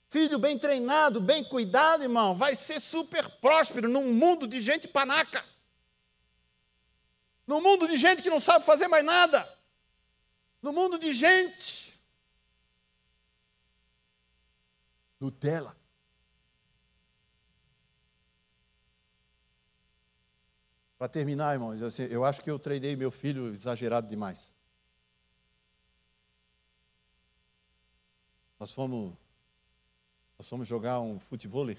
Speaker 6: Filho bem treinado, bem cuidado, irmão, vai ser super próspero num mundo de gente panaca. Num mundo de gente que não sabe fazer mais nada. Num mundo de gente Nutella. Para terminar, irmãos, assim, eu acho que eu treinei meu filho exagerado demais. Nós fomos jogar um futevôlei,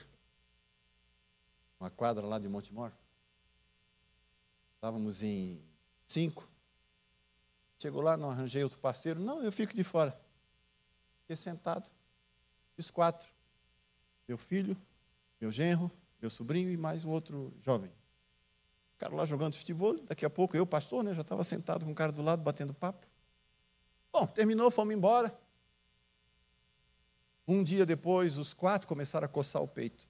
Speaker 6: uma quadra lá de Montemor. Estávamos em 5. Chegou lá, não arranjei outro parceiro. Não, eu fico de fora. Fiquei sentado. Fiz 4. Meu filho, meu genro, meu sobrinho e mais um outro jovem. Ficaram lá jogando futebol. Daqui a pouco eu, pastor, né, já estava sentado com o cara do lado, batendo papo. Bom, terminou, fomos embora. Um dia depois, os 4 começaram a coçar o peito.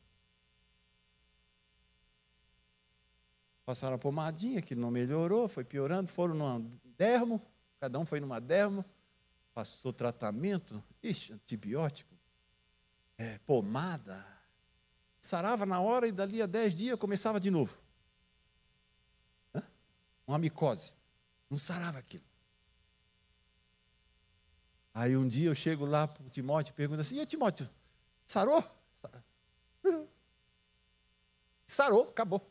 Speaker 6: Passaram a pomadinha, que não melhorou, foi piorando, foram numa dermo, cada um foi numa dermo, passou tratamento, antibiótico, pomada, sarava na hora e dali a 10 dias começava de novo. Uma micose, não sarava aquilo. Aí um dia eu chego lá para o Timóteo e pergunto assim, e aí, Timóteo, sarou? Sarou, acabou.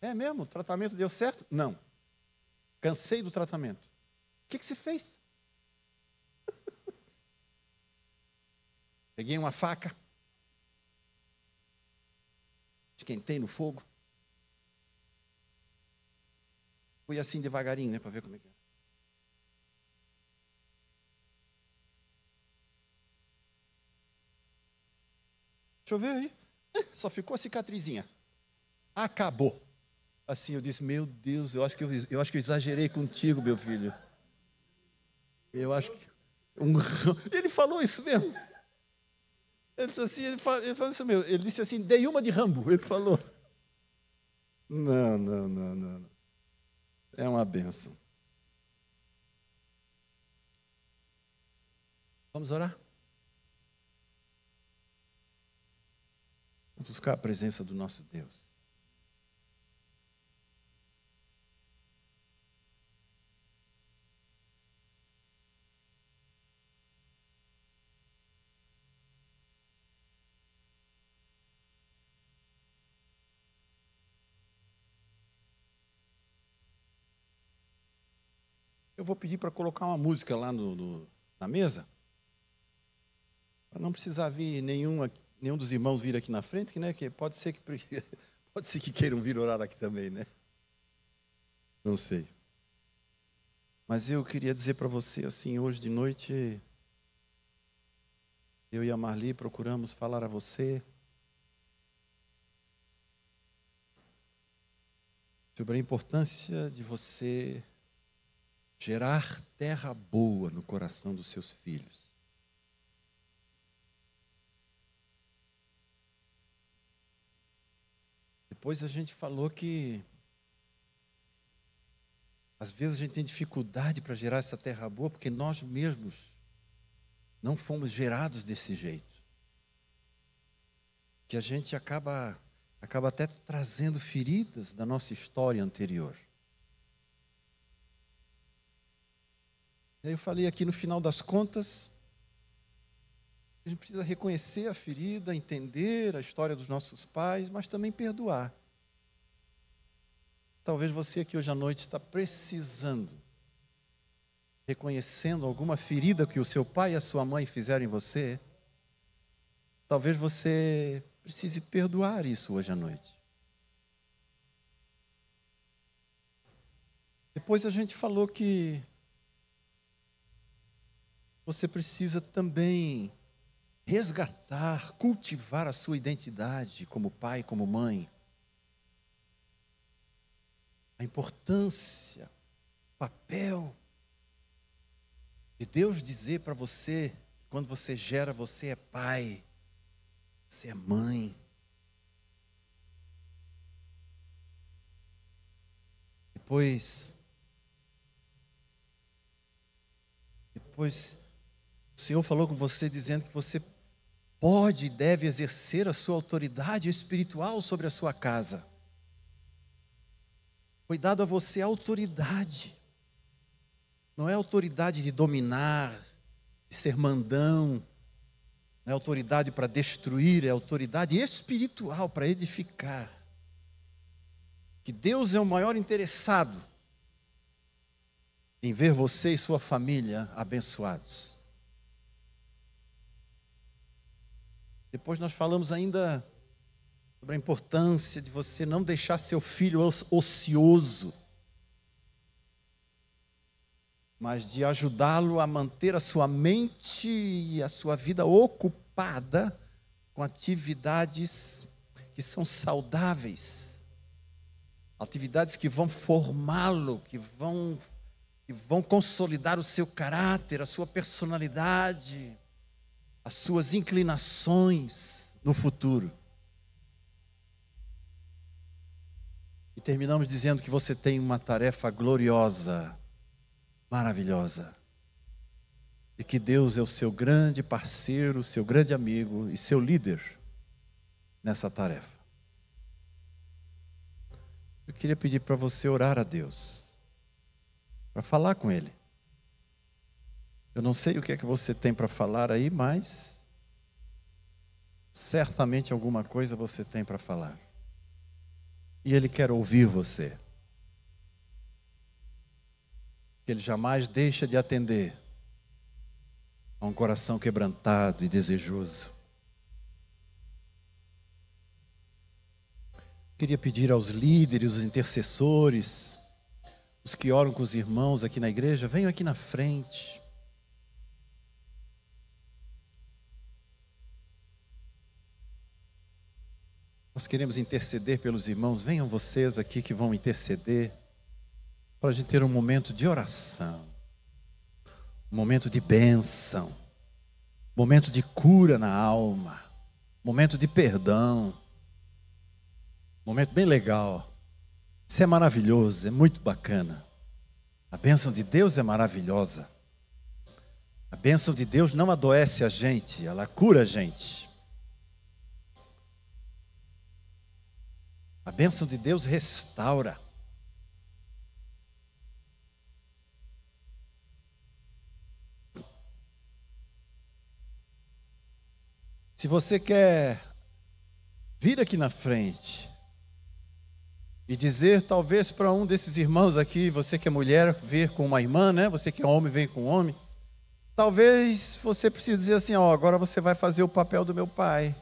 Speaker 6: É mesmo? O tratamento deu certo? Não. Cansei do tratamento. O que você fez? Peguei uma faca, esquentei no fogo. Fui assim devagarinho, né, para ver como é que é. Deixa eu ver aí. Só ficou a cicatrizinha. Acabou. Assim, eu disse, meu Deus, eu acho que eu exagerei contigo, meu filho. Eu acho que... Ele falou isso mesmo. Ele disse assim, ele falou isso mesmo. Ele disse assim, dei uma de Rambo. Ele falou. Não. É uma bênção. Vamos orar? Vamos buscar a presença do nosso Deus. Eu vou pedir para colocar uma música lá na mesa, para não precisar vir nenhum dos irmãos vir aqui na frente, né? Que pode ser que queiram vir orar aqui também, né? Não sei. Mas eu queria dizer para você assim, hoje de noite, eu e a Marli procuramos falar a você sobre a importância de você gerar terra boa no coração dos seus filhos. Depois a gente falou que às vezes a gente tem dificuldade para gerar essa terra boa porque nós mesmos não fomos gerados desse jeito. Que a gente acaba até trazendo feridas da nossa história anterior. E aí eu falei aqui, no final das contas, a gente precisa reconhecer a ferida, entender a história dos nossos pais, mas também perdoar. Talvez você aqui hoje à noite está precisando, reconhecendo alguma ferida que o seu pai e a sua mãe fizeram em você. Talvez você precise perdoar isso hoje à noite. Depois a gente falou que você precisa também resgatar, cultivar a sua identidade como pai, como mãe. A importância, o papel de Deus dizer para você, que quando você gera, você é pai, você é mãe. Depois o Senhor falou com você dizendo que você pode e deve exercer a sua autoridade espiritual sobre a sua casa. Foi dado a você a autoridade. Não é autoridade de dominar, de ser mandão. Não é autoridade para destruir, é autoridade espiritual para edificar. Que Deus é o maior interessado em ver você e sua família abençoados. Depois nós falamos ainda sobre a importância de você não deixar seu filho ocioso, mas de ajudá-lo a manter a sua mente e a sua vida ocupada com atividades que são saudáveis, atividades que vão formá-lo, que vão consolidar o seu caráter, a sua personalidade, as suas inclinações no futuro. E terminamos dizendo que você tem uma tarefa gloriosa, maravilhosa, e que Deus é o seu grande parceiro, seu grande amigo e seu líder nessa tarefa. Eu queria pedir para você orar a Deus, para falar com Ele. Eu não sei o que é que você tem para falar aí, mas certamente alguma coisa você tem para falar. E Ele quer ouvir você. Ele jamais deixa de atender a um coração quebrantado e desejoso. Queria pedir aos líderes, os intercessores, os que oram com os irmãos aqui na igreja, venham aqui na frente. Nós queremos interceder pelos irmãos, venham vocês aqui que vão interceder, para a gente ter um momento de oração, um momento de bênção, um momento de cura na alma, um momento de perdão, um momento bem legal. Isso é maravilhoso, é muito bacana. A bênção de Deus é maravilhosa. A bênção de Deus não adoece a gente, ela cura a gente. A bênção de Deus restaura. Se você quer vir aqui na frente e dizer talvez para um desses irmãos aqui, você que é mulher, vir com uma irmã, né? Você que é homem, vem com um homem. Talvez você precise dizer assim, agora você vai fazer o papel do meu pai.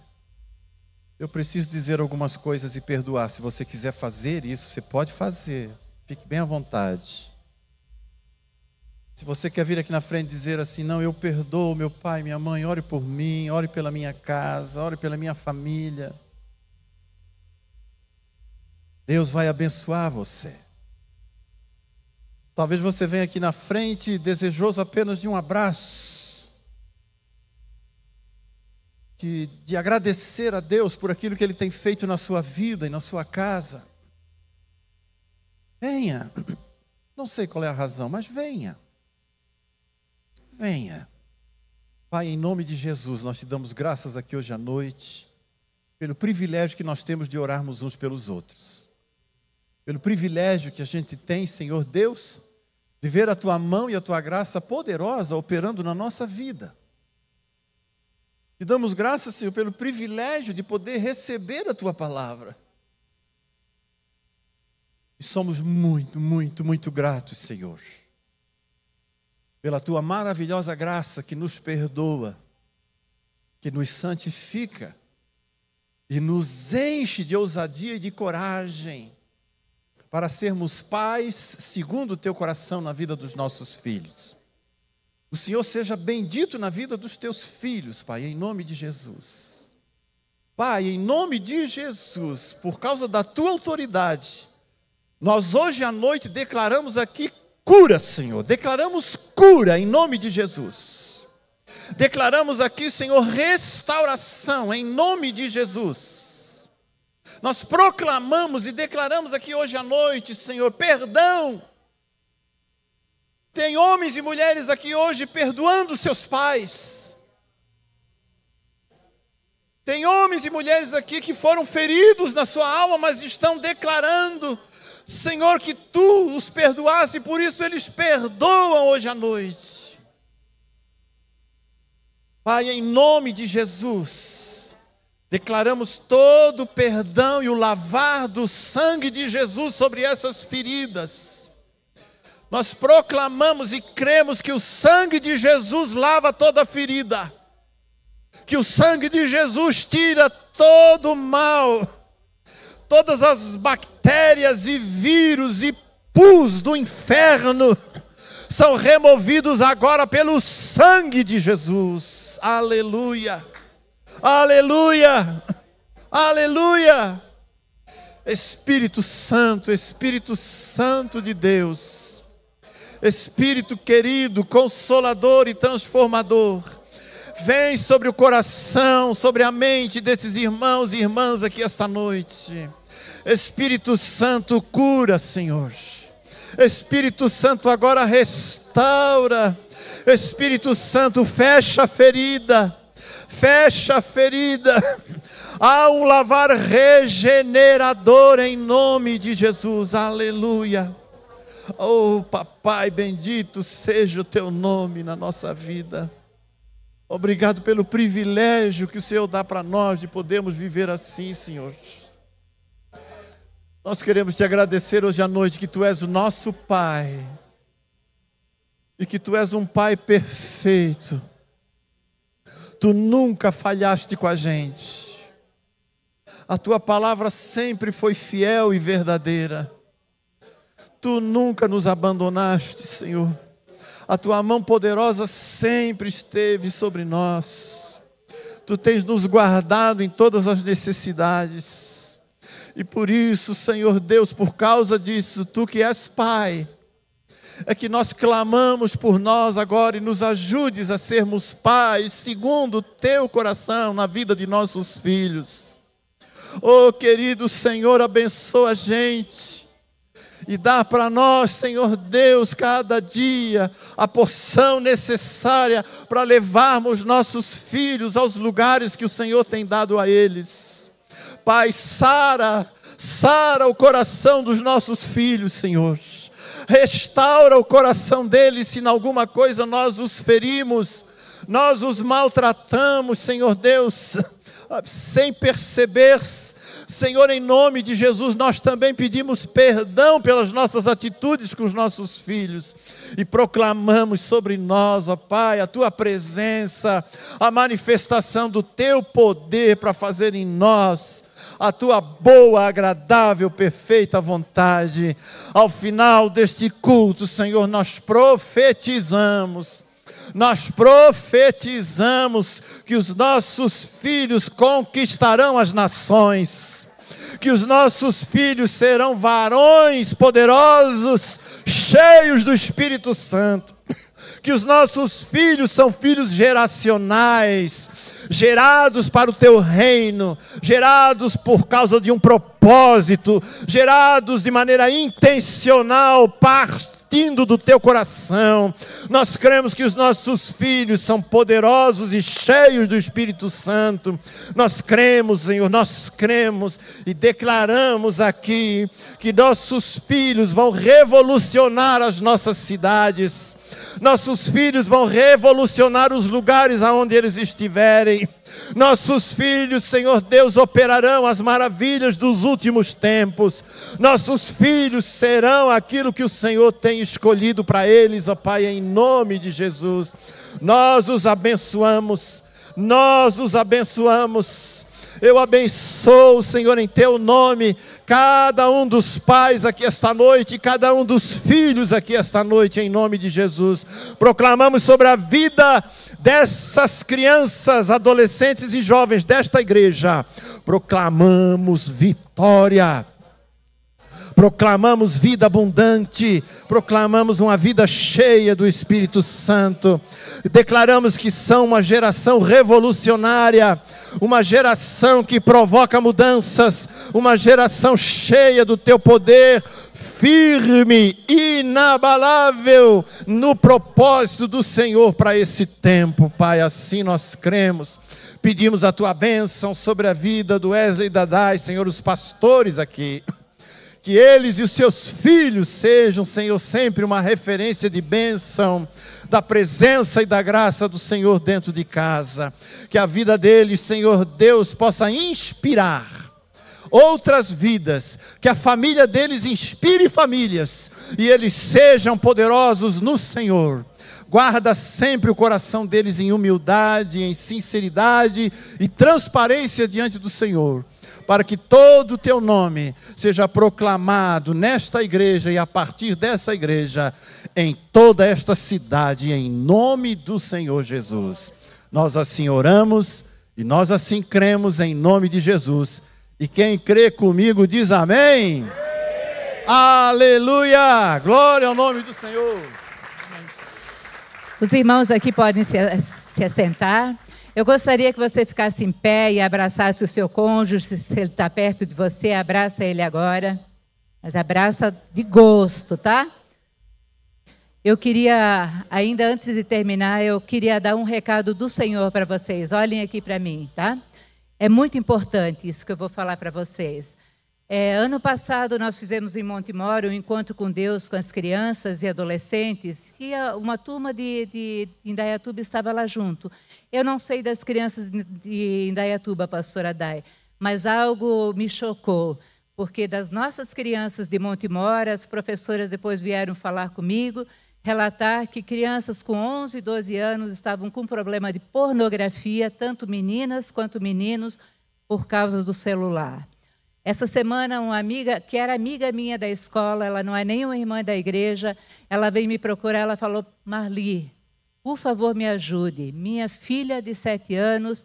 Speaker 6: Eu preciso dizer algumas coisas e perdoar. Se você quiser fazer isso, você pode fazer. Fique bem à vontade. Se você quer vir aqui na frente e dizer assim, não, eu perdoo meu pai, minha mãe, ore por mim, ore pela minha casa, ore pela minha família. Deus vai abençoar você. Talvez você venha aqui na frente desejoso apenas de um abraço. de agradecer a Deus por aquilo que Ele tem feito na sua vida e na sua casa. Venha. Não sei qual é a razão, mas venha. Venha. Pai, em nome de Jesus, nós te damos graças aqui hoje à noite, pelo privilégio que nós temos de orarmos uns pelos outros. Pelo privilégio que a gente tem, Senhor Deus, de ver a Tua mão e a Tua graça poderosa operando na nossa vida. Te damos graças, Senhor, pelo privilégio de poder receber a Tua palavra. E somos muito, muito, muito gratos, Senhor, pela Tua maravilhosa graça que nos perdoa, que nos santifica e nos enche de ousadia e de coragem para sermos pais segundo o Teu coração na vida dos nossos filhos. O Senhor seja bendito na vida dos Teus filhos, Pai, em nome de Jesus. Pai, em nome de Jesus, por causa da Tua autoridade, nós hoje à noite declaramos aqui cura, Senhor. Declaramos cura em nome de Jesus. Declaramos aqui, Senhor, restauração em nome de Jesus. Nós proclamamos e declaramos aqui hoje à noite, Senhor, perdão. Tem homens e mulheres aqui hoje perdoando seus pais. Tem homens e mulheres aqui que foram feridos na sua alma, mas estão declarando, Senhor, que Tu os perdoaste, e por isso eles perdoam hoje à noite. Pai, em nome de Jesus, declaramos todo o perdão e o lavar do sangue de Jesus sobre essas feridas. Nós proclamamos e cremos que o sangue de Jesus lava toda ferida, que o sangue de Jesus tira todo o mal, todas as bactérias e vírus e pus do inferno são removidos agora pelo sangue de Jesus. Aleluia, aleluia, aleluia. Espírito Santo de Deus, Espírito querido, consolador e transformador, vem sobre o coração, sobre a mente desses irmãos e irmãs aqui esta noite. Espírito Santo, cura, Senhor. Espírito Santo, agora restaura. Espírito Santo, fecha a ferida. Fecha a ferida. Há um lavar regenerador em nome de Jesus. Aleluia. Oh, Papai, bendito seja o Teu nome na nossa vida. Obrigado pelo privilégio que o Senhor dá para nós de podermos viver assim, Senhor. Nós queremos Te agradecer hoje à noite que Tu és o nosso Pai. E que Tu és um Pai perfeito. Tu nunca falhaste com a gente. A Tua palavra sempre foi fiel e verdadeira. Tu nunca nos abandonaste, Senhor. A Tua mão poderosa sempre esteve sobre nós. Tu tens nos guardado em todas as necessidades. E por isso, Senhor Deus, por causa disso, Tu que és Pai, é que nós clamamos por nós agora e nos ajudes a sermos pais segundo o Teu coração na vida de nossos filhos. Oh, querido Senhor, abençoa a gente. E dá para nós, Senhor Deus, cada dia a porção necessária para levarmos nossos filhos aos lugares que o Senhor tem dado a eles. Pai, sara o coração dos nossos filhos, Senhor. Restaura o coração deles se em alguma coisa nós os ferimos, nós os maltratamos, Senhor Deus, sem perceber. Senhor, em nome de Jesus, nós também pedimos perdão pelas nossas atitudes com os nossos filhos e proclamamos sobre nós, ó Pai, a Tua presença, a manifestação do Teu poder para fazer em nós a Tua boa, agradável, perfeita vontade. Ao final deste culto, Senhor, nós profetizamos que os nossos filhos conquistarão as nações, que os nossos filhos serão varões poderosos, cheios do Espírito Santo, que os nossos filhos são filhos geracionais, gerados para o teu reino, gerados por causa de um propósito, gerados de maneira intencional, partindo do teu coração. Nós cremos que os nossos filhos são poderosos e cheios do Espírito Santo. Nós cremos, Senhor, nós cremos e declaramos aqui que nossos filhos vão revolucionar as nossas cidades. Nossos filhos vão revolucionar os lugares aonde eles estiverem. Nossos filhos, Senhor Deus, operarão as maravilhas dos últimos tempos. Nossos filhos serão aquilo que o Senhor tem escolhido para eles, ó Pai, em nome de Jesus. Nós os abençoamos, nós os abençoamos. Eu abençoo, Senhor, em teu nome, cada um dos pais aqui esta noite, cada um dos filhos aqui esta noite, em nome de Jesus. Proclamamos sobre a vida dessas crianças, adolescentes e jovens desta igreja. Proclamamos vitória. Proclamamos vida abundante, proclamamos uma vida cheia do Espírito Santo. Declaramos que são uma geração revolucionária, uma geração que provoca mudanças, uma geração cheia do teu poder, firme, inabalável no propósito do Senhor para esse tempo, Pai. Assim nós cremos. Pedimos a tua bênção sobre a vida do Wesley e da Dai, Senhor, os pastores aqui. Que eles e os seus filhos sejam, Senhor, sempre uma referência de bênção, da presença e da graça do Senhor dentro de casa. Que a vida deles, Senhor Deus, possa inspirar outras vidas. Que a família deles inspire famílias. E eles sejam poderosos no Senhor. Guarda sempre o coração deles em humildade, em sinceridade e transparência diante do Senhor. Para que todo o teu nome seja proclamado nesta igreja e a partir dessa igreja, em toda esta cidade, em nome do Senhor Jesus. Nós assim oramos e nós assim cremos em nome de Jesus. E quem crê comigo diz amém. Amém. Aleluia! Glória ao nome do Senhor.
Speaker 5: Os irmãos aqui podem se assentar. Eu gostaria que você ficasse em pé e abraçasse o seu cônjuge. Se ele está perto de você, abraça ele agora. Mas abraça de gosto, tá? Eu queria, ainda antes de terminar, eu queria dar um recado do Senhor para vocês. Olhem aqui para mim, tá? É muito importante isso que eu vou falar para vocês. Ano passado nós fizemos em Montemor um encontro com Deus, com as crianças e adolescentes, e uma turma de Indaiatuba estava lá junto. Eu não sei das crianças de Indaiatuba, pastora Dai, mas algo me chocou, porque das nossas crianças de Montemor, as professoras depois vieram falar comigo, relatar que crianças com 11 e 12 anos estavam com problema de pornografia, tanto meninas quanto meninos, por causa do celular. Essa semana, uma amiga, que era amiga minha da escola, ela não é nem uma irmã da igreja, ela veio me procurar, ela falou: Marli, por favor, me ajude. Minha filha de 7 anos,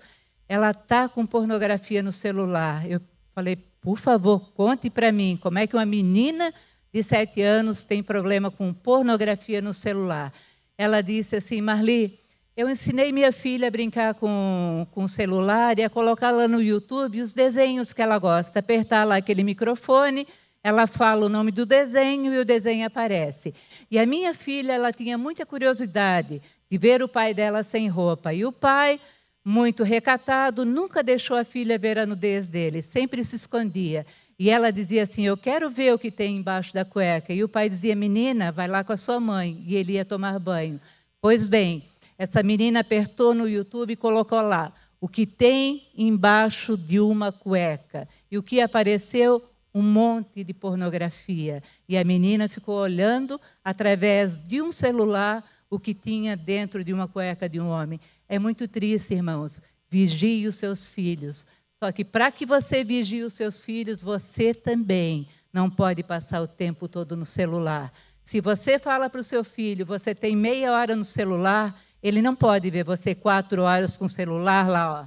Speaker 5: ela está com pornografia no celular. Eu falei: por favor, conte para mim, como é que uma menina de 7 anos tem problema com pornografia no celular? Ela disse assim: Marli, eu ensinei minha filha a brincar com o celular e a colocá-la no YouTube os desenhos que ela gosta. Apertar lá aquele microfone, ela fala o nome do desenho e o desenho aparece. E a minha filha, ela tinha muita curiosidade de ver o pai dela sem roupa. E o pai, muito recatado, nunca deixou a filha ver a nudez dele, sempre se escondia. E ela dizia assim: eu quero ver o que tem embaixo da cueca. E o pai dizia: menina, vai lá com a sua mãe. E ele ia tomar banho. Pois bem, essa menina apertou no YouTube e colocou lá o que tem embaixo de uma cueca. E o que apareceu? Um monte de pornografia. E a menina ficou olhando através de um celular o que tinha dentro de uma cueca de um homem. É muito triste, irmãos. Vigie os seus filhos. Só que para que você vigie os seus filhos, você também não pode passar o tempo todo no celular. Se você fala para o seu filho, você tem meia hora no celular, ele não pode ver você 4 horas com o celular lá, ó,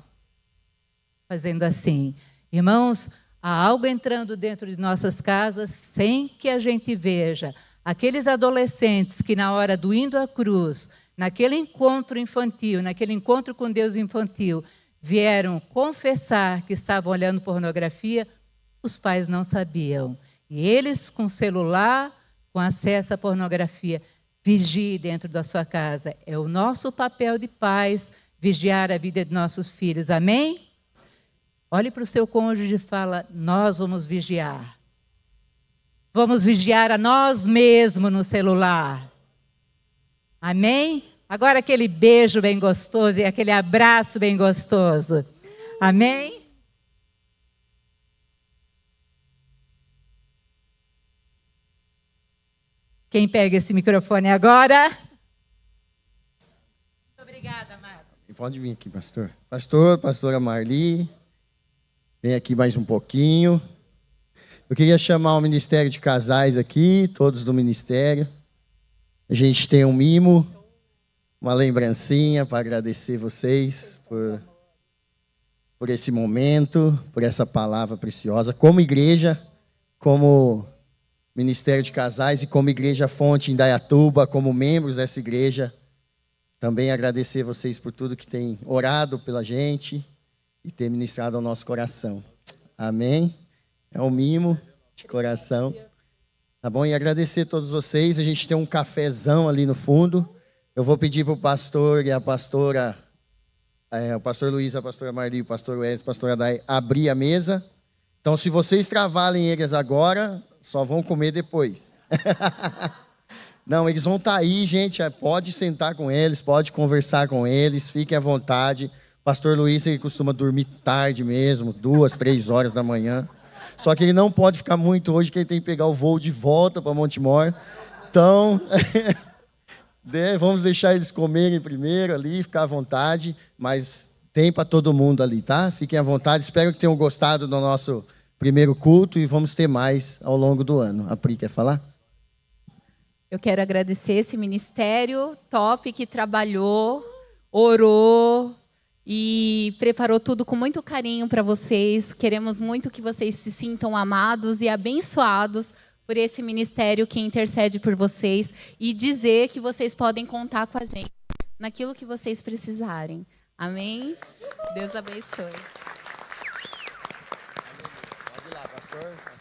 Speaker 5: fazendo assim. Irmãos, há algo entrando dentro de nossas casas sem que a gente veja. Aqueles adolescentes que na hora do indo à cruz, naquele encontro infantil, naquele encontro com Deus infantil, vieram confessar que estavam olhando pornografia, os pais não sabiam. E eles, com celular, com acesso à pornografia, vigie dentro da sua casa. É o nosso papel de pais vigiar a vida de nossos filhos. Amém? Olhe para o seu cônjuge e fala, nós vamos vigiar. Vamos vigiar a nós mesmos no celular. Amém? Agora aquele beijo bem gostoso e aquele abraço bem gostoso. Amém? Quem pega esse microfone agora? Muito obrigada, Marcos.
Speaker 3: Pode vir aqui, pastor. Pastora Marli, vem aqui mais um pouquinho. Eu queria chamar o Ministério de Casais aqui, todos do Ministério. A gente tem um mimo, uma lembrancinha para agradecer vocês por esse momento, por essa palavra preciosa. Como igreja, como Ministério de Casais e como Igreja Fonte em Indaiatuba, como membros dessa igreja, também agradecer vocês por tudo que têm orado pela gente e ter ministrado ao nosso coração. Amém? É um mimo de coração. Tá bom? E agradecer a todos vocês. A gente tem um cafezão ali no fundo. Eu vou pedir para o pastor e a pastora, o pastor Luiz, a pastora Marli, o pastor Wesley, a pastora Dai, abrir a mesa. Então, se vocês travarem eles agora, só vão comer depois. Não, eles vão estar aí, gente. Pode sentar com eles, pode conversar com eles, fiquem à vontade. O pastor Luiz, ele costuma dormir tarde mesmo, 2, 3 horas da manhã. Só que ele não pode ficar muito hoje, que ele tem que pegar o voo de volta para Montemor. Então, vamos deixar eles comerem primeiro ali, ficar à vontade. Mas tem para todo mundo ali, tá? Fiquem à vontade. Espero que tenham gostado do nosso primeiro culto e vamos ter mais ao longo do ano. A Pri quer falar?
Speaker 4: Eu quero agradecer esse ministério top que trabalhou, orou e preparou tudo com muito carinho para vocês. Queremos muito que vocês se sintam amados e abençoados por esse ministério que intercede por vocês e dizer que vocês podem contar com a gente naquilo que vocês precisarem. Amém? Deus abençoe.
Speaker 3: Pode ir lá, pastor.